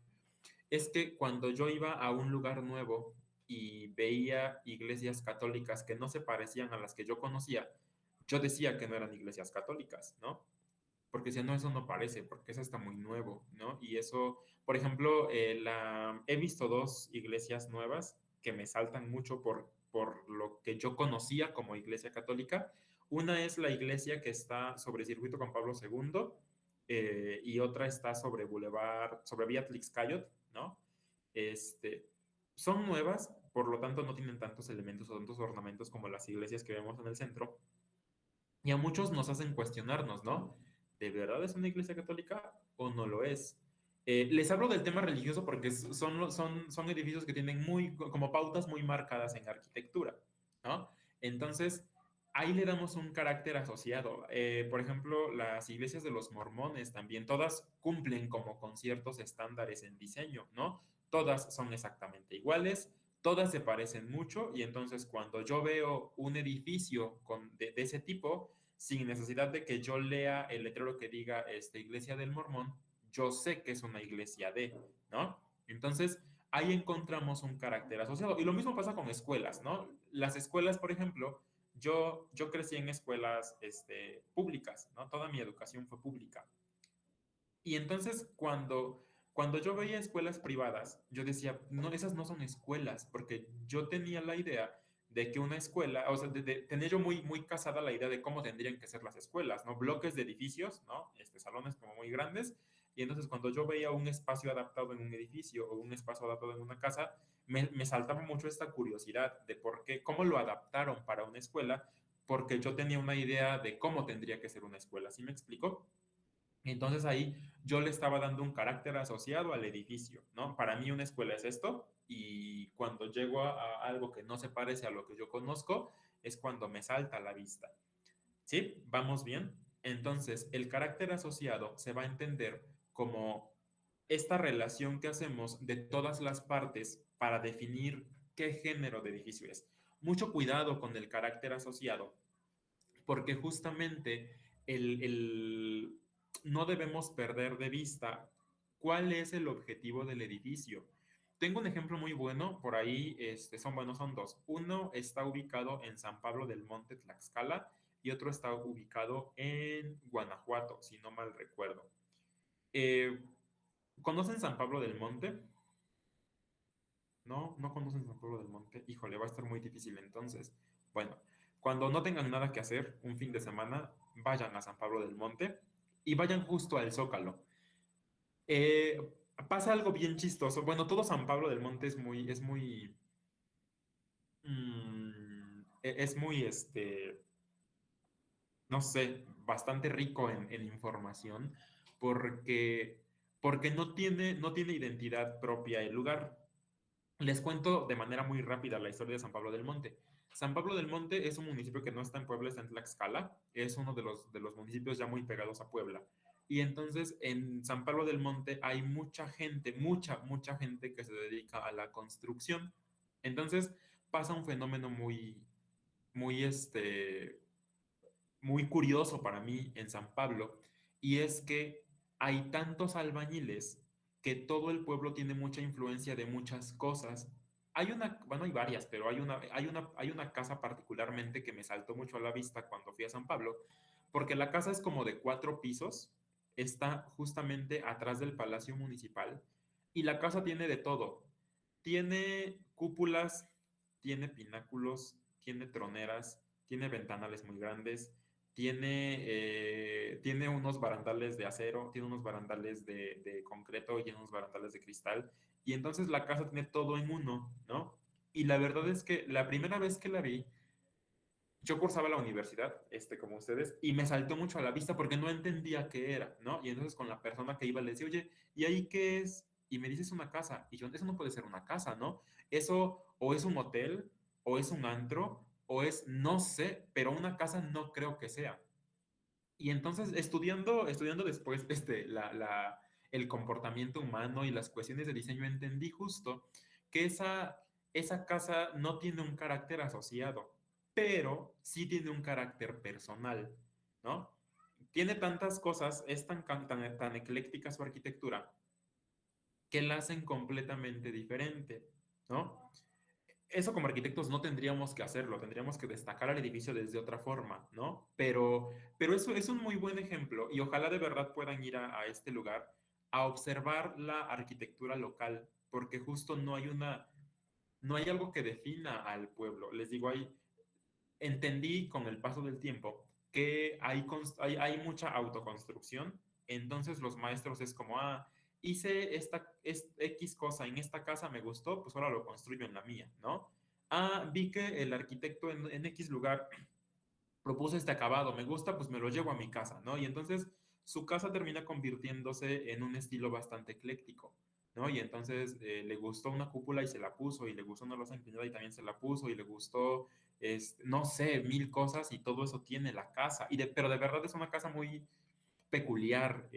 es que cuando yo iba a un lugar nuevo y veía iglesias católicas que no se parecían a las que yo conocía, yo decía que no eran iglesias católicas, ¿no? Porque decía, no, eso no parece, porque eso está muy nuevo, ¿no? Y eso, por ejemplo, he visto dos iglesias nuevas que me saltan mucho por lo que yo conocía como iglesia católica. Una es la iglesia que está sobre Circuito Juan Pablo II, y otra está sobre sobre Vía Tlixcayot, ¿no? Este, Son nuevas, por lo tanto no tienen tantos elementos o tantos ornamentos como las iglesias que vemos en el centro, y a muchos nos hacen cuestionarnos, ¿no? ¿De verdad es una iglesia católica o no lo es? Les hablo del tema religioso porque son edificios que tienen como pautas muy marcadas en arquitectura, ¿no? Entonces, ahí le damos un carácter asociado. Por ejemplo, las iglesias de los mormones también, todas cumplen como con ciertos estándares en diseño, ¿no? Todas son exactamente iguales, todas se parecen mucho y entonces cuando yo veo un edificio de ese tipo, sin necesidad de que yo lea el letrero que diga Iglesia del Mormón, yo sé que es una iglesia ¿no? Entonces, ahí encontramos un carácter asociado. Y lo mismo pasa con escuelas, ¿no? Las escuelas, por ejemplo, yo crecí en escuelas públicas, ¿no? Toda mi educación fue pública. Y entonces cuando yo veía escuelas privadas, yo decía, no, esas no son escuelas, porque yo tenía la idea de que una escuela, o sea, tenía yo muy casada la idea de cómo tendrían que ser las escuelas, ¿no? Bloques de edificios, ¿no? Salones como muy grandes. Y entonces cuando yo veía un espacio adaptado en un edificio o un espacio adaptado en una casa, me saltaba mucho esta curiosidad de por qué, cómo lo adaptaron para una escuela, porque yo tenía una idea de cómo tendría que ser una escuela. ¿Sí me explico? Entonces ahí yo le estaba dando un carácter asociado al edificio, ¿no? Para mí una escuela es esto y cuando llego a algo que no se parece a lo que yo conozco, es cuando me salta a la vista. ¿Sí? ¿Vamos bien? Entonces, el carácter asociado se va a entender como esta relación que hacemos de todas las partes para definir qué género de edificio es. Mucho cuidado con el carácter asociado, porque justamente no debemos perder de vista cuál es el objetivo del edificio. Tengo un ejemplo muy bueno, por ahí son dos. Uno está ubicado en San Pablo del Monte, Tlaxcala, y otro está ubicado en Guanajuato, si no mal recuerdo. Eh, ¿Conocen San Pablo del Monte? No, no conocen San Pablo del Monte. Híjole, va a estar muy difícil entonces. Bueno, cuando no tengan nada que hacer un fin de semana, vayan a San Pablo del Monte y vayan justo al Zócalo. Eh, Pasa algo bien chistoso. Bueno, todo San Pablo del Monte es muy, no sé, bastante rico en información porque, porque no tiene identidad propia el lugar. Les cuento de manera muy rápida la historia de San Pablo del Monte. San Pablo del Monte es un municipio que no está en Puebla, está en Tlaxcala. Es uno de los municipios ya muy pegados a Puebla. Y entonces en San Pablo del Monte hay mucha gente, mucha gente que se dedica a la construcción. Entonces pasa un fenómeno muy, muy curioso para mí en San Pablo, y es que hay tantos albañiles que todo el pueblo tiene mucha influencia de muchas cosas. Bueno, hay varias, pero hay una casa particularmente que me saltó mucho a la vista cuando fui a San Pablo, porque la casa es como de 4 pisos, está justamente atrás del Palacio Municipal, y la casa tiene de todo. Tiene cúpulas, tiene pináculos, tiene troneras, tiene ventanales muy grandes, tiene unos barandales de acero, tiene unos barandales de concreto y unos barandales de cristal. Y entonces la casa tiene todo en uno, ¿no? Y la verdad es que la primera vez que la vi, yo cursaba la universidad, como ustedes, y me saltó mucho a la vista porque no entendía qué era, ¿no? Y entonces con la persona que iba le decía, oye, ¿y ahí qué es? Y me dices una casa. Y yo, eso no puede ser una casa, ¿no? Eso o es un hotel, o es un antro, o es, no sé, pero una casa no creo que sea. Y entonces, estudiando después el comportamiento humano y las cuestiones de diseño, entendí justo que esa casa no tiene un carácter asociado, pero sí tiene un carácter personal, ¿no? Tiene tantas cosas, es tan ecléctica su arquitectura, que la hacen completamente diferente, ¿no? Eso como arquitectos no tendríamos que hacerlo, tendríamos que destacar al edificio desde otra forma, ¿no? Pero eso es un muy buen ejemplo y ojalá de verdad puedan ir a este lugar a observar la arquitectura local, porque justo no hay algo que defina al pueblo. Les digo, entendí con el paso del tiempo que hay mucha autoconstrucción, entonces los maestros es como, hice X cosa en esta casa, me gustó, pues ahora lo construyo en la mía, ¿no? Vi que el arquitecto en X lugar propuso este acabado, me gusta, pues me lo llevo a mi casa, ¿no? Y entonces su casa termina convirtiéndose en un estilo bastante ecléctico, ¿no? Y entonces le gustó una cúpula y se la puso, y le gustó una losa inclinada y también se la puso, y le gustó, no sé, mil cosas, y todo eso tiene la casa. Pero de verdad es una casa muy peculiar,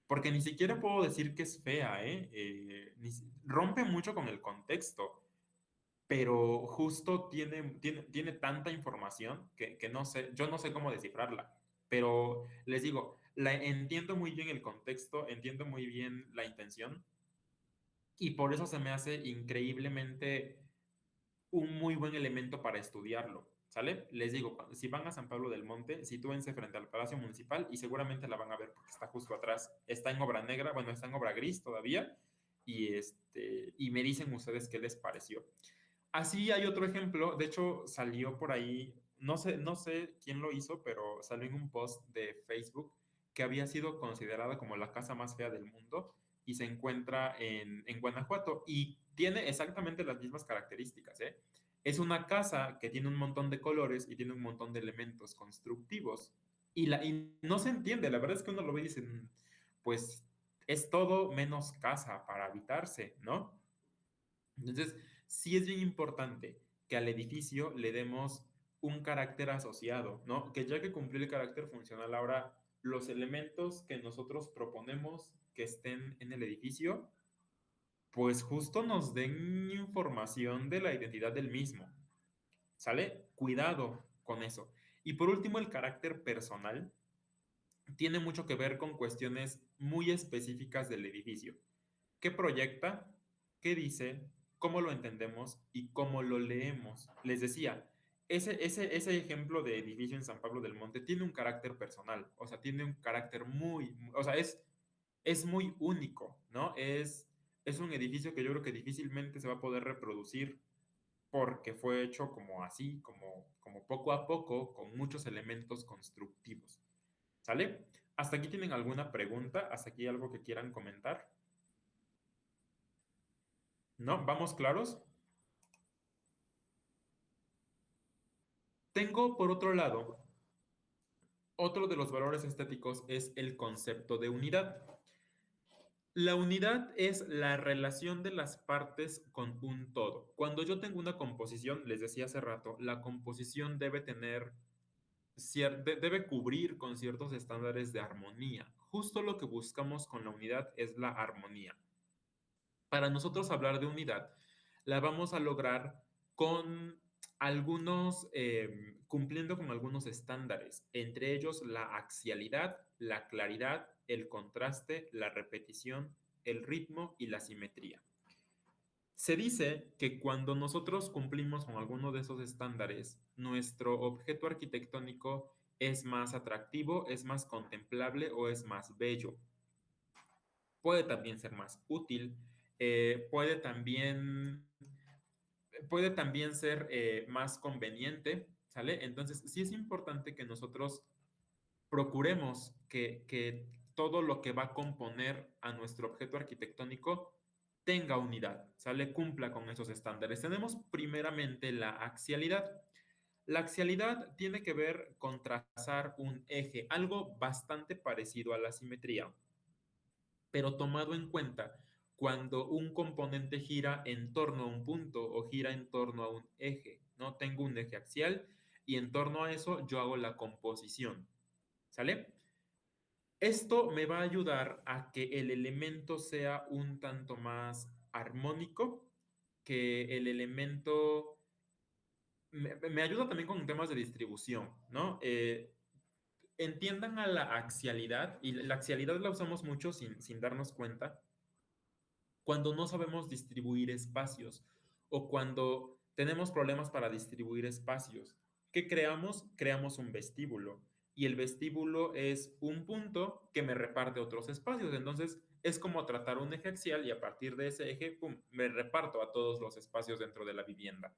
porque ni siquiera puedo decir que es fea, ¿eh? Rompe mucho con el contexto, pero justo tiene tanta información que no sé, yo no sé cómo descifrarla, pero les digo, entiendo muy bien el contexto, entiendo muy bien la intención y por eso se me hace increíblemente un muy buen elemento para estudiarlo, ¿sale? Les digo, si van a San Pablo del Monte, sitúense frente al Palacio Municipal y seguramente la van a ver porque está justo atrás, está en obra negra, bueno, está en obra gris todavía y me dicen ustedes qué les pareció. Así hay otro ejemplo, de hecho salió por ahí, no sé quién lo hizo, pero salió en un post de Facebook que había sido considerada como la casa más fea del mundo y se encuentra en Guanajuato y tiene exactamente las mismas características, ¿eh? Es una casa que tiene un montón de colores y tiene un montón de elementos constructivos y no se entiende, la verdad es que uno lo ve y dice, pues es todo menos casa para habitarse, ¿no? Entonces, sí es bien importante que al edificio le demos un carácter asociado, ¿no? Que ya que cumplió el carácter funcional, ahora los elementos que nosotros proponemos que estén en el edificio, pues justo nos den información de la identidad del mismo, ¿sale? Cuidado con eso. Y por último, el carácter personal tiene mucho que ver con cuestiones muy específicas del edificio. ¿Qué proyecta? ¿Qué dice? ¿Cómo lo entendemos? ¿Y cómo lo leemos? Les decía, ese ejemplo de edificio en San Pablo del Monte tiene un carácter personal, o sea, tiene un carácter o sea, es muy único, ¿no? Es un edificio que yo creo que difícilmente se va a poder reproducir porque fue hecho como así, como poco a poco, con muchos elementos constructivos. ¿Sale? ¿Hasta aquí tienen alguna pregunta? ¿Hasta aquí algo que quieran comentar? ¿No? ¿Vamos claros? Tengo, por otro lado, otro de los valores estéticos es el concepto de unidad. La unidad es la relación de las partes con un todo. Cuando yo tengo una composición, les decía hace rato, la composición debe debe cubrir con ciertos estándares de armonía. Justo lo que buscamos con la unidad es la armonía. Para nosotros hablar de unidad, la vamos a lograr con cumpliendo con algunos estándares, entre ellos la axialidad, la claridad, el contraste, la repetición, el ritmo y la simetría. Se dice que cuando nosotros cumplimos con alguno de esos estándares, nuestro objeto arquitectónico es más atractivo, es más contemplable o es más bello. Puede también ser más útil, eh, puede también, puede también ser más conveniente ¿sale? Entonces, sí es importante que nosotros procuremos que todo lo que va a componer a nuestro objeto arquitectónico tenga unidad, ¿sale? Cumpla con esos estándares. Tenemos primeramente la axialidad. La axialidad tiene que ver con trazar un eje, algo bastante parecido a la simetría, pero tomado en cuenta cuando un componente gira en torno a un punto o gira en torno a un eje, ¿no? Tengo un eje axial y en torno a eso yo hago la composición, ¿sale? Esto me va a ayudar a que el elemento sea un tanto más armónico, que el elemento me ayuda también con temas de distribución, ¿no? Entiendan a la axialidad, y la axialidad la usamos mucho sin darnos cuenta, cuando no sabemos distribuir espacios o cuando tenemos problemas para distribuir espacios. ¿Qué creamos? Creamos un vestíbulo y el vestíbulo es un punto que me reparte otros espacios. Entonces es como tratar un eje axial y a partir de ese eje, pum, me reparto a todos los espacios dentro de la vivienda.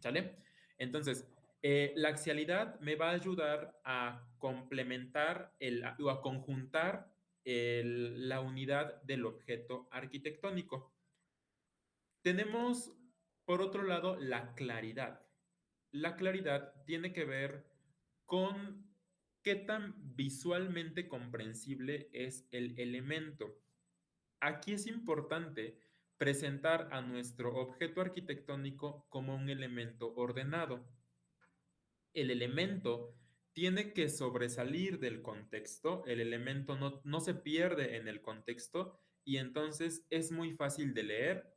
¿Sale? Entonces, la axialidad me va a ayudar a complementar o a conjuntar la unidad del objeto arquitectónico. Tenemos, por otro lado, la claridad. La claridad tiene que ver con qué tan visualmente comprensible es el elemento. Aquí es importante presentar a nuestro objeto arquitectónico como un elemento ordenado. El elemento tiene que sobresalir del contexto, el elemento no se pierde en el contexto y entonces es muy fácil de leer,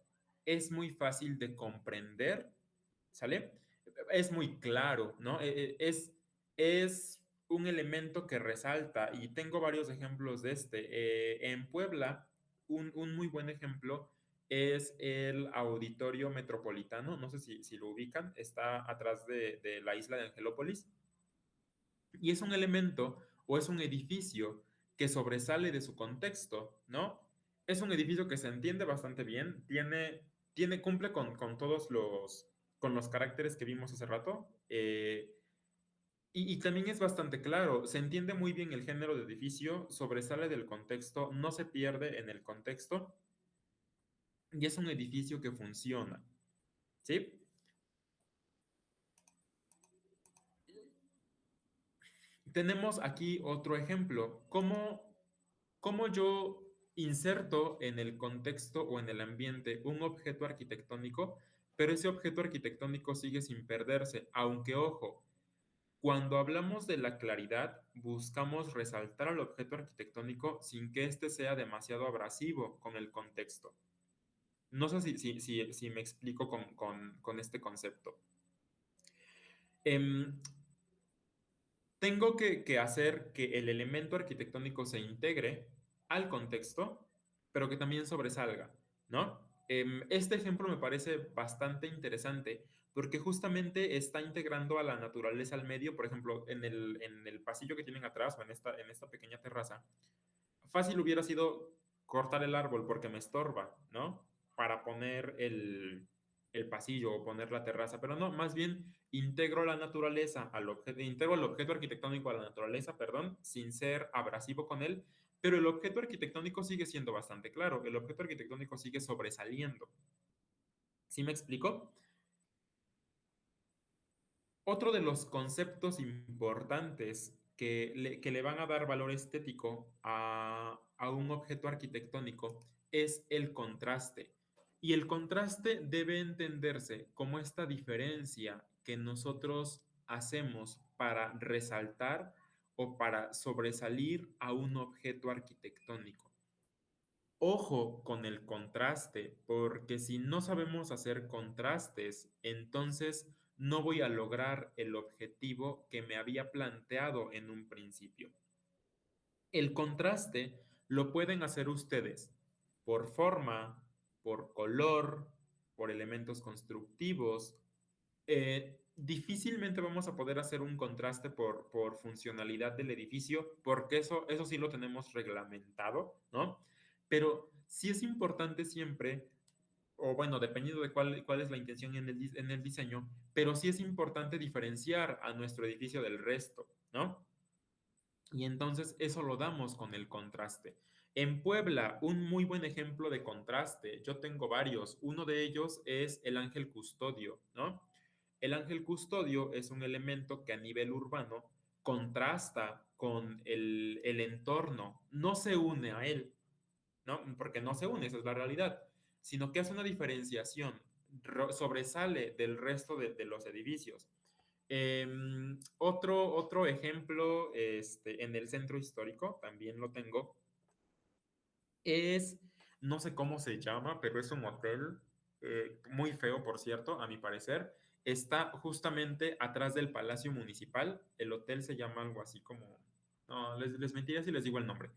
es muy fácil de comprender, ¿sale? Es muy claro, ¿no? Es un elemento que resalta y tengo varios ejemplos de este. En Puebla, un muy buen ejemplo es el Auditorio Metropolitano, no sé si lo ubican, está atrás de la isla de Angelópolis, y es un elemento o es un edificio que sobresale de su contexto, ¿no? Es un edificio que se entiende bastante bien, cumple con todos con los caracteres que vimos hace rato, y también es bastante claro, se entiende muy bien el género de edificio, sobresale del contexto, no se pierde en el contexto, y es un edificio que funciona, ¿sí? Tenemos aquí otro ejemplo. ¿Cómo yo inserto en el contexto o en el ambiente un objeto arquitectónico, pero ese objeto arquitectónico sigue sin perderse? Aunque, ojo, cuando hablamos de la claridad, buscamos resaltar al objeto arquitectónico sin que éste sea demasiado abrasivo con el contexto. No sé si me explico con este concepto. Tengo que hacer que el elemento arquitectónico se integre al contexto, pero que también sobresalga, ¿no? Este ejemplo me parece bastante interesante porque justamente está integrando a la naturaleza al medio, por ejemplo, en el pasillo que tienen atrás o en esta pequeña terraza. Fácil hubiera sido cortar el árbol porque me estorba, ¿no? Para poner el pasillo o poner la terraza, pero no, más bien integro la naturaleza integro el objeto arquitectónico a la naturaleza, perdón, sin ser abrasivo con él, pero el objeto arquitectónico sigue siendo bastante claro, el objeto arquitectónico sigue sobresaliendo. ¿Sí me explico? Otro de los conceptos importantes que le van a dar valor estético a un objeto arquitectónico es el contraste. Y el contraste debe entenderse como esta diferencia que nosotros hacemos para resaltar o para sobresalir a un objeto arquitectónico. Ojo con el contraste, porque si no sabemos hacer contrastes, entonces no voy a lograr el objetivo que me había planteado en un principio. El contraste lo pueden hacer ustedes por forma, por color, por elementos constructivos. Difícilmente vamos a poder hacer un contraste por funcionalidad del edificio, porque eso sí lo tenemos reglamentado, ¿no? Pero sí es importante siempre o bueno, dependiendo de cuál es la intención en el diseño, pero sí es importante diferenciar a nuestro edificio del resto, ¿no? Y entonces eso lo damos con el contraste. En Puebla, un muy buen ejemplo de contraste, yo tengo varios, uno de ellos es el ángel custodio, ¿no? El ángel custodio es un elemento que a nivel urbano contrasta con el entorno, no se une a él, ¿no? Porque no se une, esa es la realidad, sino que hace una diferenciación, sobresale del resto de los edificios. Otro ejemplo en el centro histórico, también lo tengo, es, no sé cómo se llama, pero es un hotel muy feo, por cierto, a mi parecer. Está justamente atrás del Palacio Municipal. El hotel se llama algo así como... No, les mentiría si les digo el nombre.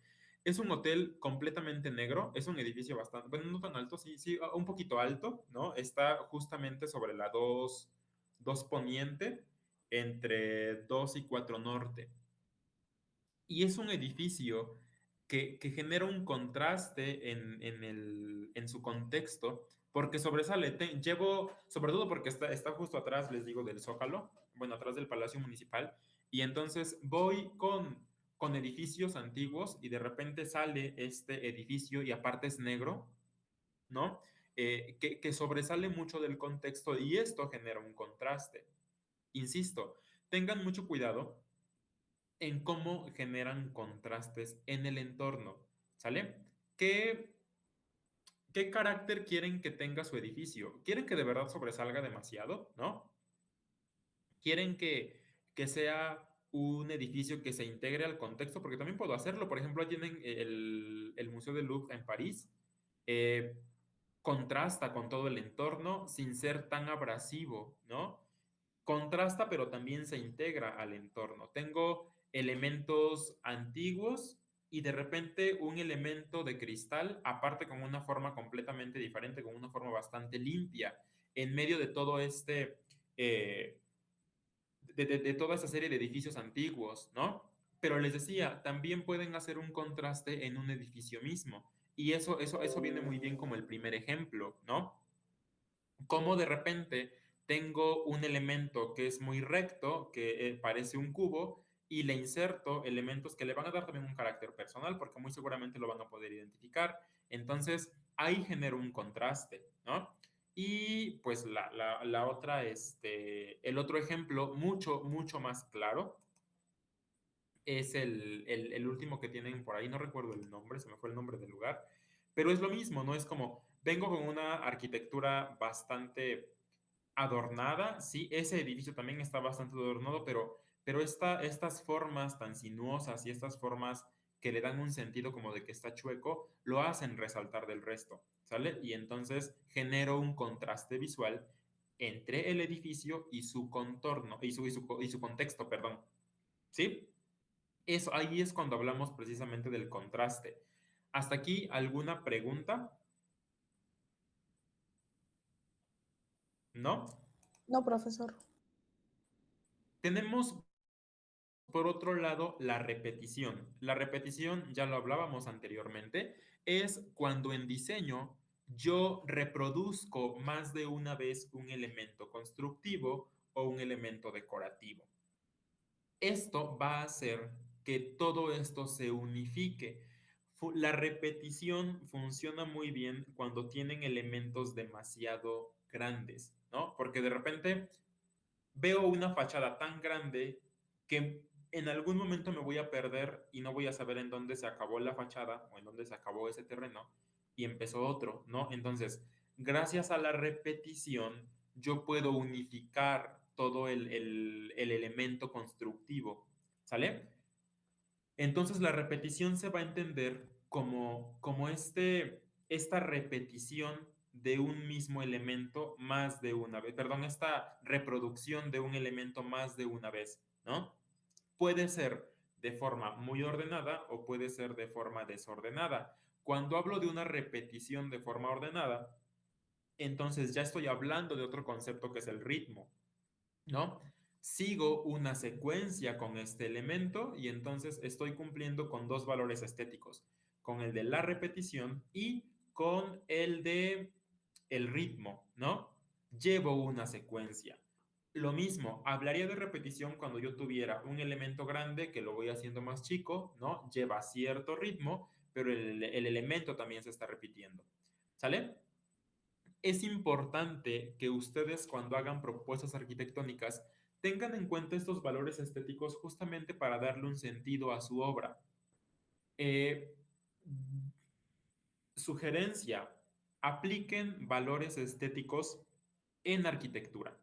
Es un hotel completamente negro, es un edificio bastante, bueno, no tan alto, sí, sí, un poquito alto, ¿no? Está justamente sobre la 2 Poniente, entre 2 y 4 Norte. Y es un edificio que genera un contraste en su contexto, porque sobresale. Llevo, sobre todo porque está justo atrás, les digo, del Zócalo, bueno, atrás del Palacio Municipal, y entonces voy con edificios antiguos y de repente sale este edificio y aparte es negro, ¿no? Que sobresale mucho del contexto y esto genera un contraste. Insisto, tengan mucho cuidado en cómo generan contrastes en el entorno, ¿sale? ¿Qué, qué carácter quieren que tenga su edificio? ¿Quieren que de verdad sobresalga demasiado? ¿No? ¿Quieren que sea un edificio que se integre al contexto? Porque también puedo hacerlo. Por ejemplo, tienen el Museo del Louvre en París. Eh, Contrasta con todo el entorno sin ser tan abrasivo, ¿no? Contrasta, pero también se integra al entorno. Tengo elementos antiguos y de repente un elemento de cristal, aparte con una forma completamente diferente, con una forma bastante limpia, en medio de todo eh, de toda esa serie de edificios antiguos, ¿no? Pero les decía, también pueden hacer un contraste en un edificio mismo. Y eso viene muy bien como el primer ejemplo, ¿no? Como de repente tengo un elemento que es muy recto, que parece un cubo, y le inserto elementos que le van a dar también un carácter personal, porque muy seguramente lo van a poder identificar. Entonces, ahí genero un contraste, ¿no? Y pues la otra, el otro ejemplo mucho, mucho más claro es el último que tienen por ahí, no recuerdo el nombre, se me fue el nombre del lugar, pero es lo mismo, ¿no? Es como, vengo con una arquitectura bastante adornada, sí, ese edificio también está bastante adornado, pero estas formas tan sinuosas y estas formas que le dan un sentido como de que está chueco, lo hacen resaltar del resto, ¿sale? Y entonces genero un contraste visual entre el edificio y su contorno, y su contexto, perdón, ¿sí? Eso, ahí es cuando hablamos precisamente del contraste. ¿Hasta aquí alguna pregunta? ¿No? No, profesor. Tenemos, por otro lado, la repetición. La repetición, ya lo hablábamos anteriormente, es cuando en diseño yo reproduzco más de una vez un elemento constructivo o un elemento decorativo. Esto va a hacer que todo esto se unifique. La repetición funciona muy bien cuando tienen elementos demasiado grandes, ¿no? Porque de repente veo una fachada tan grande que en algún momento me voy a perder y no voy a saber en dónde se acabó la fachada o en dónde se acabó ese terreno y empezó otro, ¿no? Entonces, gracias a la repetición, yo puedo unificar todo el elemento constructivo, ¿sale? Entonces, la repetición se va a entender como esta repetición de un mismo elemento más de una vez, perdón, esta reproducción de un elemento más de una vez, ¿no? Puede ser de forma muy ordenada o puede ser de forma desordenada. Cuando hablo de una repetición de forma ordenada, entonces ya estoy hablando de otro concepto que es el ritmo, ¿no? Sigo una secuencia con este elemento y entonces estoy cumpliendo con dos valores estéticos, con el de la repetición y con el de el ritmo, ¿no? Llevo una secuencia. Lo mismo, hablaría de repetición cuando yo tuviera un elemento grande que lo voy haciendo más chico, ¿no? Lleva cierto ritmo, pero el elemento también se está repitiendo. ¿Sale? Es importante que ustedes cuando hagan propuestas arquitectónicas tengan en cuenta estos valores estéticos justamente para darle un sentido a su obra. Eh, Sugerencia, apliquen valores estéticos en arquitectura.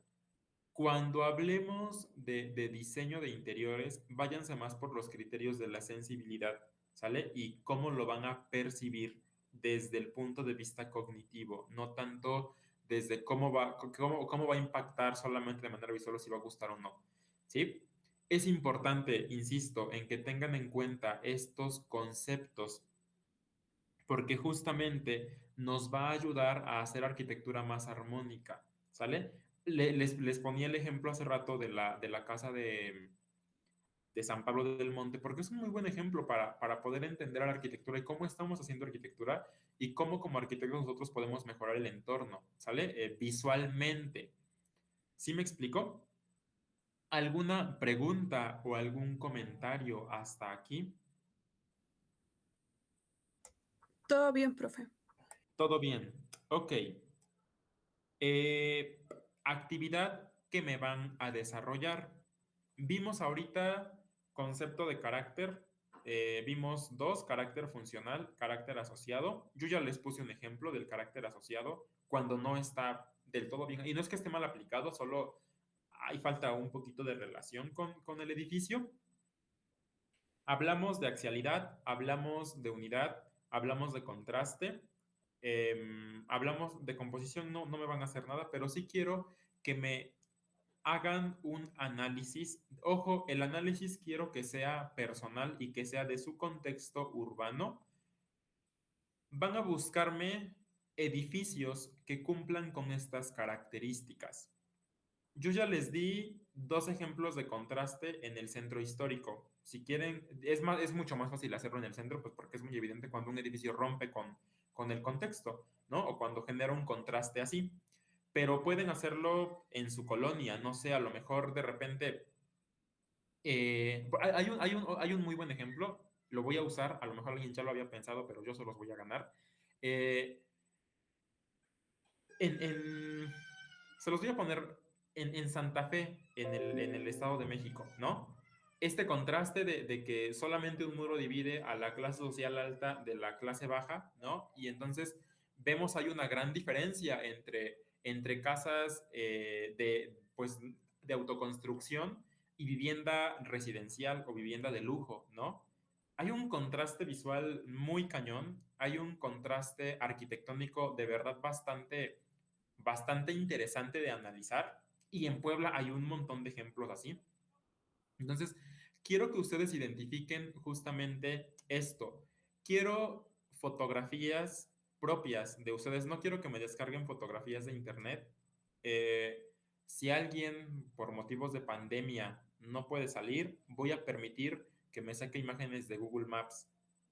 Cuando hablemos de diseño de interiores, váyanse más por los criterios de la sensibilidad, ¿sale? Y cómo lo van a percibir desde el punto de vista cognitivo, no tanto desde cómo va a impactar solamente de manera visual o si va a gustar o no, ¿sí? Es importante, insisto, en que tengan en cuenta estos conceptos porque justamente nos va a ayudar a hacer arquitectura más armónica, ¿sale? Les ponía el ejemplo hace rato de la casa de San Pablo del Monte, porque es un muy buen ejemplo para poder entender a la arquitectura y cómo estamos haciendo arquitectura y cómo como arquitectos nosotros podemos mejorar el entorno, ¿sale? Visualmente. ¿Sí me explico? ¿Alguna pregunta o algún comentario hasta aquí? Todo bien, profe. Todo bien. Ok. Actividad que me van a desarrollar. Vimos ahorita concepto de carácter. Vimos dos, carácter funcional, carácter asociado. Yo ya les puse un ejemplo del carácter asociado cuando no está del todo bien. Y no es que esté mal aplicado, solo hay falta un poquito de relación con el edificio. Hablamos de axialidad, hablamos de unidad, hablamos de contraste, hablamos de composición, no me van a hacer nada, pero sí quiero que me hagan un análisis. Ojo, el análisis quiero que sea personal y que sea de su contexto urbano. Van a buscarme edificios que cumplan con estas características. Yo ya les di dos ejemplos de contraste en el centro histórico. Si quieren, es mucho más fácil hacerlo en el centro, pues porque es muy evidente cuando un edificio rompe con el contexto, ¿no? O cuando genera un contraste así. Pero pueden hacerlo en su colonia, no sé, a lo mejor de repente. Hay un muy buen ejemplo, lo voy a usar, a lo mejor alguien ya lo había pensado, pero yo se los voy a ganar. Eh, en, se los voy a poner en Santa Fe, en el Estado de México, ¿no? Este contraste de que solamente un muro divide a la clase social alta de la clase baja, ¿no? Y entonces vemos hay una gran diferencia entre casas pues, de autoconstrucción y vivienda residencial o vivienda de lujo, ¿no? Hay un contraste visual muy cañón, hay un contraste arquitectónico de verdad bastante interesante de analizar y en Puebla hay un montón de ejemplos así. Entonces, quiero que ustedes identifiquen justamente esto. Quiero fotografías propias de ustedes, no quiero que me descarguen fotografías de internet. Si alguien por motivos de pandemia no puede salir, voy a permitir que me saque imágenes de Google Maps,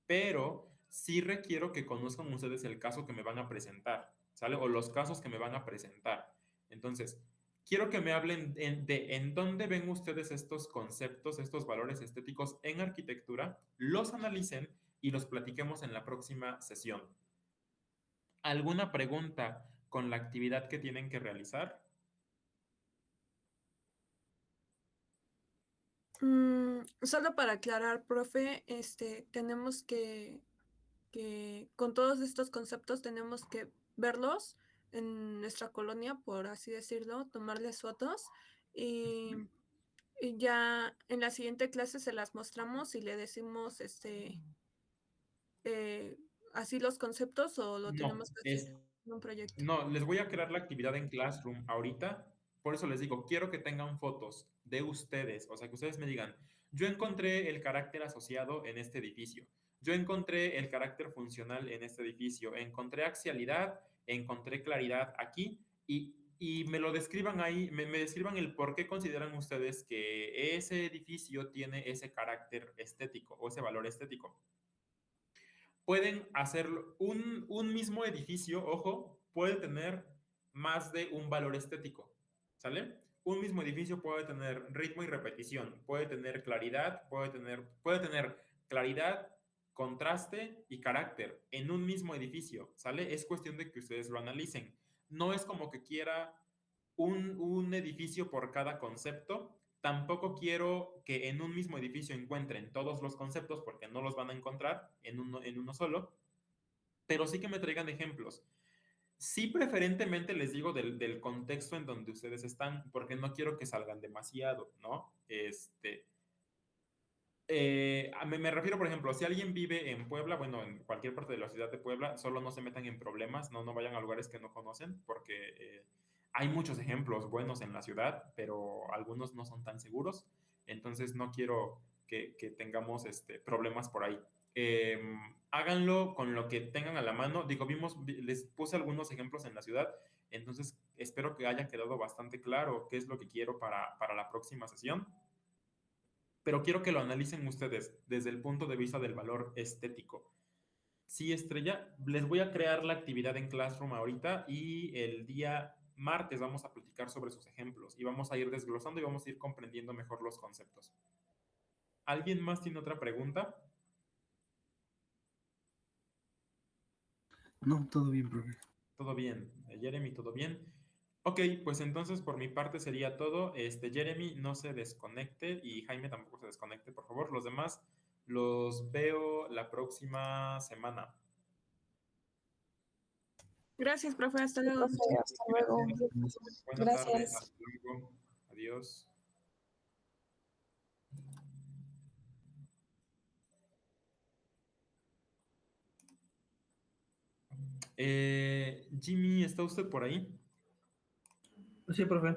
pero sí requiero que conozcan ustedes el caso que me van a presentar, ¿sale? O los casos que me van a presentar. Entonces, quiero que me hablen de en dónde ven ustedes estos conceptos, estos valores estéticos en arquitectura, los analicen y los platiquemos en la próxima sesión. ¿Alguna pregunta con la actividad que tienen que realizar? Solo para aclarar, profe, tenemos que con todos estos conceptos tenemos que verlos en nuestra colonia, por así decirlo, tomarles fotos y, y ya en la siguiente clase se las mostramos y le decimos eh, así los conceptos o lo No, tenemos que hacer en un proyecto. no, les voy a crear la actividad en Classroom ahorita. Por eso les digo, quiero que tengan fotos de ustedes, o sea, que ustedes me digan, yo encontré el carácter asociado en este edificio, yo encontré el carácter funcional en este edificio, encontré axialidad, encontré claridad aquí y me lo describan ahí, me describan el por qué consideran ustedes que ese edificio tiene ese carácter estético o ese valor estético. Pueden hacer un mismo edificio, ojo, puede tener más de un valor estético, ¿sale? Un mismo edificio puede tener ritmo y repetición, puede tener claridad, contraste y carácter en un mismo edificio, ¿sale? Es cuestión de que ustedes lo analicen. No es como que quiera un edificio por cada concepto. Tampoco quiero que en un mismo edificio encuentren todos los conceptos porque no los van a encontrar en uno solo, pero sí que me traigan ejemplos. Sí, preferentemente les digo del contexto en donde ustedes están, porque no quiero que salgan demasiado, ¿no? Me refiero, por ejemplo, si alguien vive en Puebla, bueno, en cualquier parte de la ciudad de Puebla, solo no se metan en problemas, no vayan a lugares que no conocen, porque hay muchos ejemplos buenos en la ciudad, pero algunos no son tan seguros, entonces no quiero que tengamos problemas por ahí. Háganlo con lo que tengan a la mano. Digo, les puse algunos ejemplos en la ciudad, entonces espero que haya quedado bastante claro qué es lo que quiero para la próxima sesión, pero quiero que lo analicen ustedes desde el punto de vista del valor estético. Sí, Estrella, les voy a crear la actividad en Classroom ahorita y el día martes vamos a platicar sobre sus ejemplos y vamos a ir desglosando y vamos a ir comprendiendo mejor los conceptos. ¿Alguien más tiene otra pregunta? No, todo bien, profe. Todo bien. Jeremy, ¿todo bien? Ok, pues entonces por mi parte sería todo. Jeremy, no se desconecte y Jaime tampoco se desconecte, por favor. Los demás los veo la próxima semana. Gracias, profe. Hasta Sí, luego. profe, hasta luego. Buena tarde. Gracias. Hasta luego. Adiós. Jimmy, ¿está usted por ahí? Sí, profe.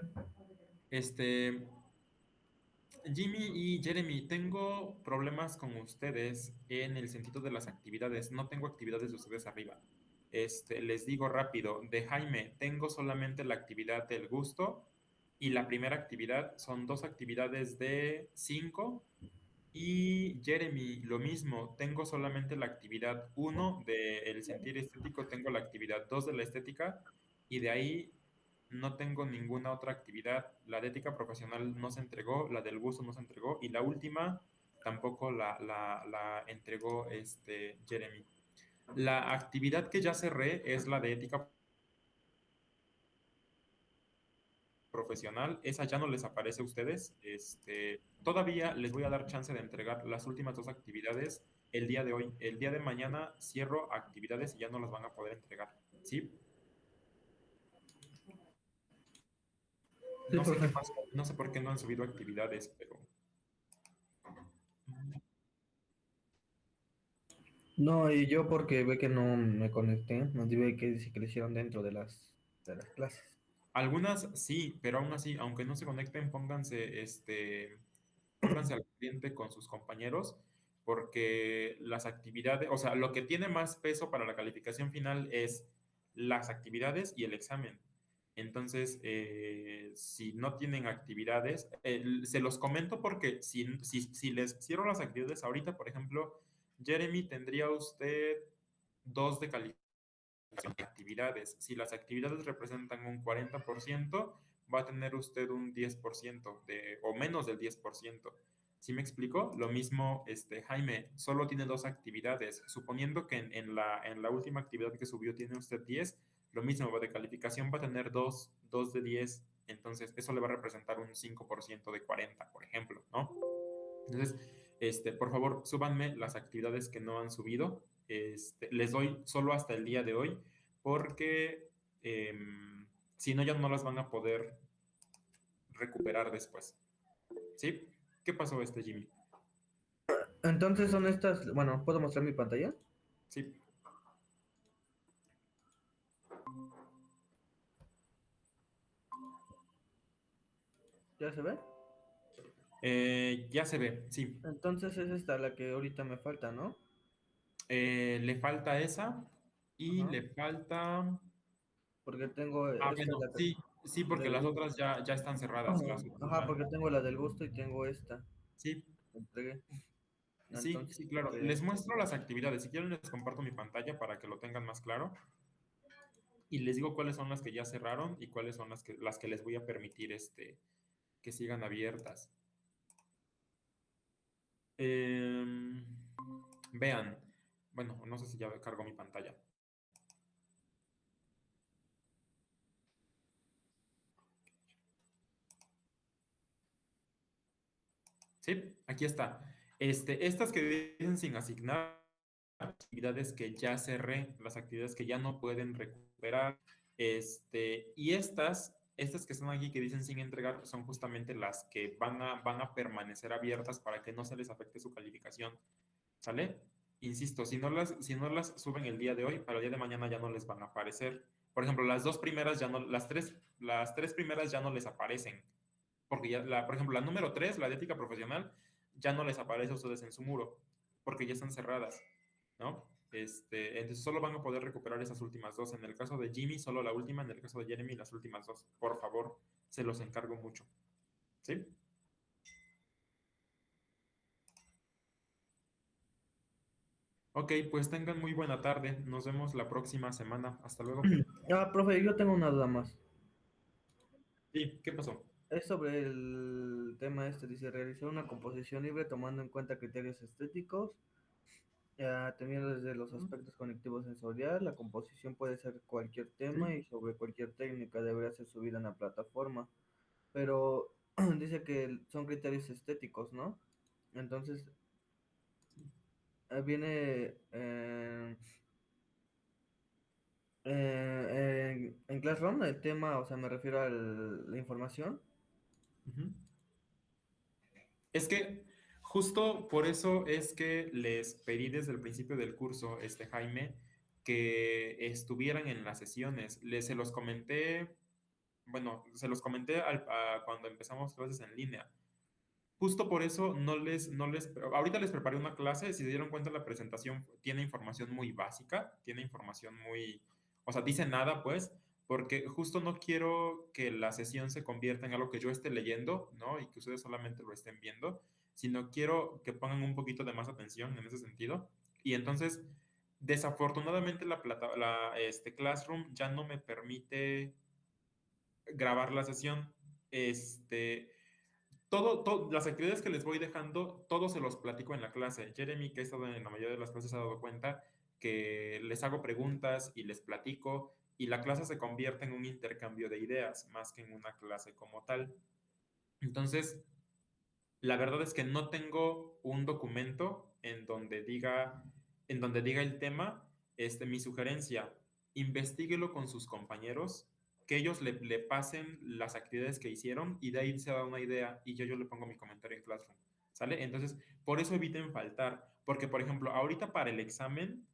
Jimmy y Jeremy, tengo problemas con ustedes en el sentido de las actividades. No tengo actividades de ustedes arriba. Les digo rápido, de Jaime, tengo solamente la actividad del gusto y la primera actividad son 2 actividades de 5 y Jeremy, lo mismo, tengo solamente la actividad 1 del sentir estético, tengo la actividad 2 de la estética y de ahí no tengo ninguna otra actividad. La de ética profesional no se entregó, la del gusto no se entregó y la última tampoco la entregó Jeremy. La actividad que ya cerré es la de ética profesional, esa ya no les aparece a ustedes. Todavía les voy a dar chance de entregar las últimas 2 actividades el día de hoy. El día de mañana cierro actividades y ya no las van a poder entregar. ¿Sí? Sí, No sé qué profe. pasa, no sé por qué no han subido actividades, pero... No, y yo porque ve que no me conecté, nos dije que dice que lo hicieron dentro de las clases. Algunas sí, pero aún así, aunque no se conecten, pónganse al corriente con sus compañeros, porque las actividades, o sea, lo que tiene más peso para la calificación final es las actividades y el examen. Entonces, si no tienen actividades, se los comento porque si les cierro las actividades ahorita, por ejemplo, Jeremy, tendría usted 2 de calificación de actividades. Si las actividades representan un 40%, va a tener usted un 10% o menos del 10%. ¿Sí me explico? Lo mismo, Jaime, solo tiene 2 actividades. Suponiendo que en la última actividad que subió tiene usted 10, lo mismo, de calificación va a tener 2 de 10. Entonces, eso le va a representar un 5% de 40, por ejemplo, ¿no? Entonces, por favor, súbanme las actividades que no han subido. Les doy solo hasta el día de hoy, porque si no, ya no las van a poder recuperar después. ¿Sí? ¿Qué pasó, Jimmy? Entonces son estas, bueno, ¿puedo mostrar mi pantalla? Sí. ¿Ya se ve? Ya se ve, sí. Entonces es esta la que ahorita me falta, ¿no? Le falta esa y Ajá. le falta... Porque tengo esta Bueno, sí, porque del las gusto. otras ya están cerradas. Las otras Ajá, ya. porque tengo la del gusto y tengo esta. Sí, que entregué. sí, Entonces, sí, claro. Les muestro las actividades. Si quieren, les comparto mi pantalla para que lo tengan más claro. y les digo cuáles son las que ya cerraron y cuáles son las que les voy a permitir que sigan abiertas. Vean, bueno, no sé si ya cargo mi pantalla. Sí, aquí está. Estas que dicen sin asignar actividades que ya cerré, las actividades que ya no pueden recuperar, y estas que están aquí que dicen sin entregar son justamente las que van a permanecer abiertas para que no se les afecte su calificación, ¿sale? Insisto, si no las suben el día de hoy, para el día de mañana ya no les van a aparecer. Por ejemplo, las dos primeras ya no, las tres primeras ya no les aparecen, porque ya, por ejemplo, la número 3, la de ética profesional, ya no les aparece a ustedes en su muro, porque ya están cerradas, ¿no? Entonces solo van a poder recuperar esas últimas dos. En el caso de Jimmy, solo la última. En el caso de Jeremy, las últimas dos. Por favor, se los encargo mucho. ¿Sí? Ok, pues tengan muy buena tarde. Nos vemos la próxima semana. Hasta luego. Profe, yo tengo una duda más. Sí, ¿qué pasó? Es sobre el tema dice, realizar una composición libre tomando en cuenta criterios estéticos, teniendo desde los aspectos conectivos sensorial, la composición puede ser cualquier tema y sobre cualquier técnica debería ser subida en la plataforma, pero dice que son criterios estéticos, ¿no? Entonces, viene en Classroom el tema, o sea, me refiero a la información. Ujú. Es que justo por eso es que les pedí desde el principio del curso, Jaime, que estuvieran en las sesiones. Se los comenté, bueno, se los comenté cuando empezamos clases en línea. Justo por eso ahorita les preparé una clase. Si se dieron cuenta, la presentación tiene información muy básica, tiene información muy, o sea, dice nada, pues, porque justo no quiero que la sesión se convierta en algo que yo esté leyendo, ¿no? Y que ustedes solamente lo estén viendo, sino quiero que pongan un poquito de más atención en ese sentido. Y entonces, desafortunadamente, Classroom ya no me permite grabar la sesión. Las actividades que les voy dejando, todo se los platico en la clase. Jeremy, que ha estado en la mayoría de las clases, se ha dado cuenta que les hago preguntas y les platico, y la clase se convierte en un intercambio de ideas más que en una clase como tal. Entonces, la verdad es que no tengo un documento en donde diga el tema. Mi sugerencia, investíguelo con sus compañeros, que ellos le pasen las actividades que hicieron y de ahí se da una idea y yo le pongo mi comentario en Classroom, ¿sale? Entonces, por eso eviten faltar, porque por ejemplo, ahorita para el examen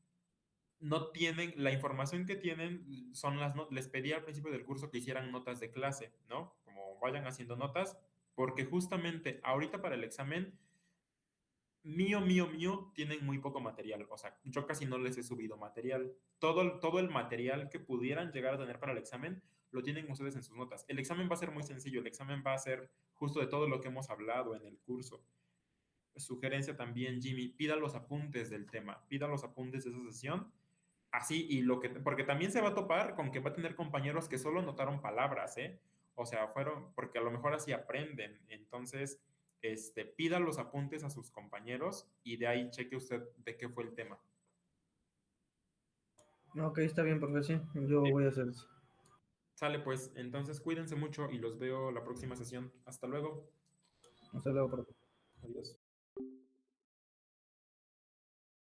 no tienen, la información que tienen son les pedí al principio del curso que hicieran notas de clase, ¿no? Como vayan haciendo notas, porque justamente ahorita para el examen, mío, tienen muy poco material. O sea, yo casi no les he subido material. Todo el material que pudieran llegar a tener para el examen, lo tienen ustedes en sus notas. El examen va a ser muy sencillo, el examen va a ser justo de todo lo que hemos hablado en el curso. Sugerencia también, Jimmy, pida los apuntes del tema, pida los apuntes de esa sesión. Así, porque también se va a topar con que va a tener compañeros que solo notaron palabras, ¿eh? O sea, porque a lo mejor así aprenden. Entonces, pida los apuntes a sus compañeros y de ahí cheque usted de qué fue el tema. Ok, está bien, profe, sí, yo Sí. voy a hacer eso. Sale pues, entonces cuídense mucho y los veo la próxima sesión. Hasta luego. Hasta luego, profe. Adiós.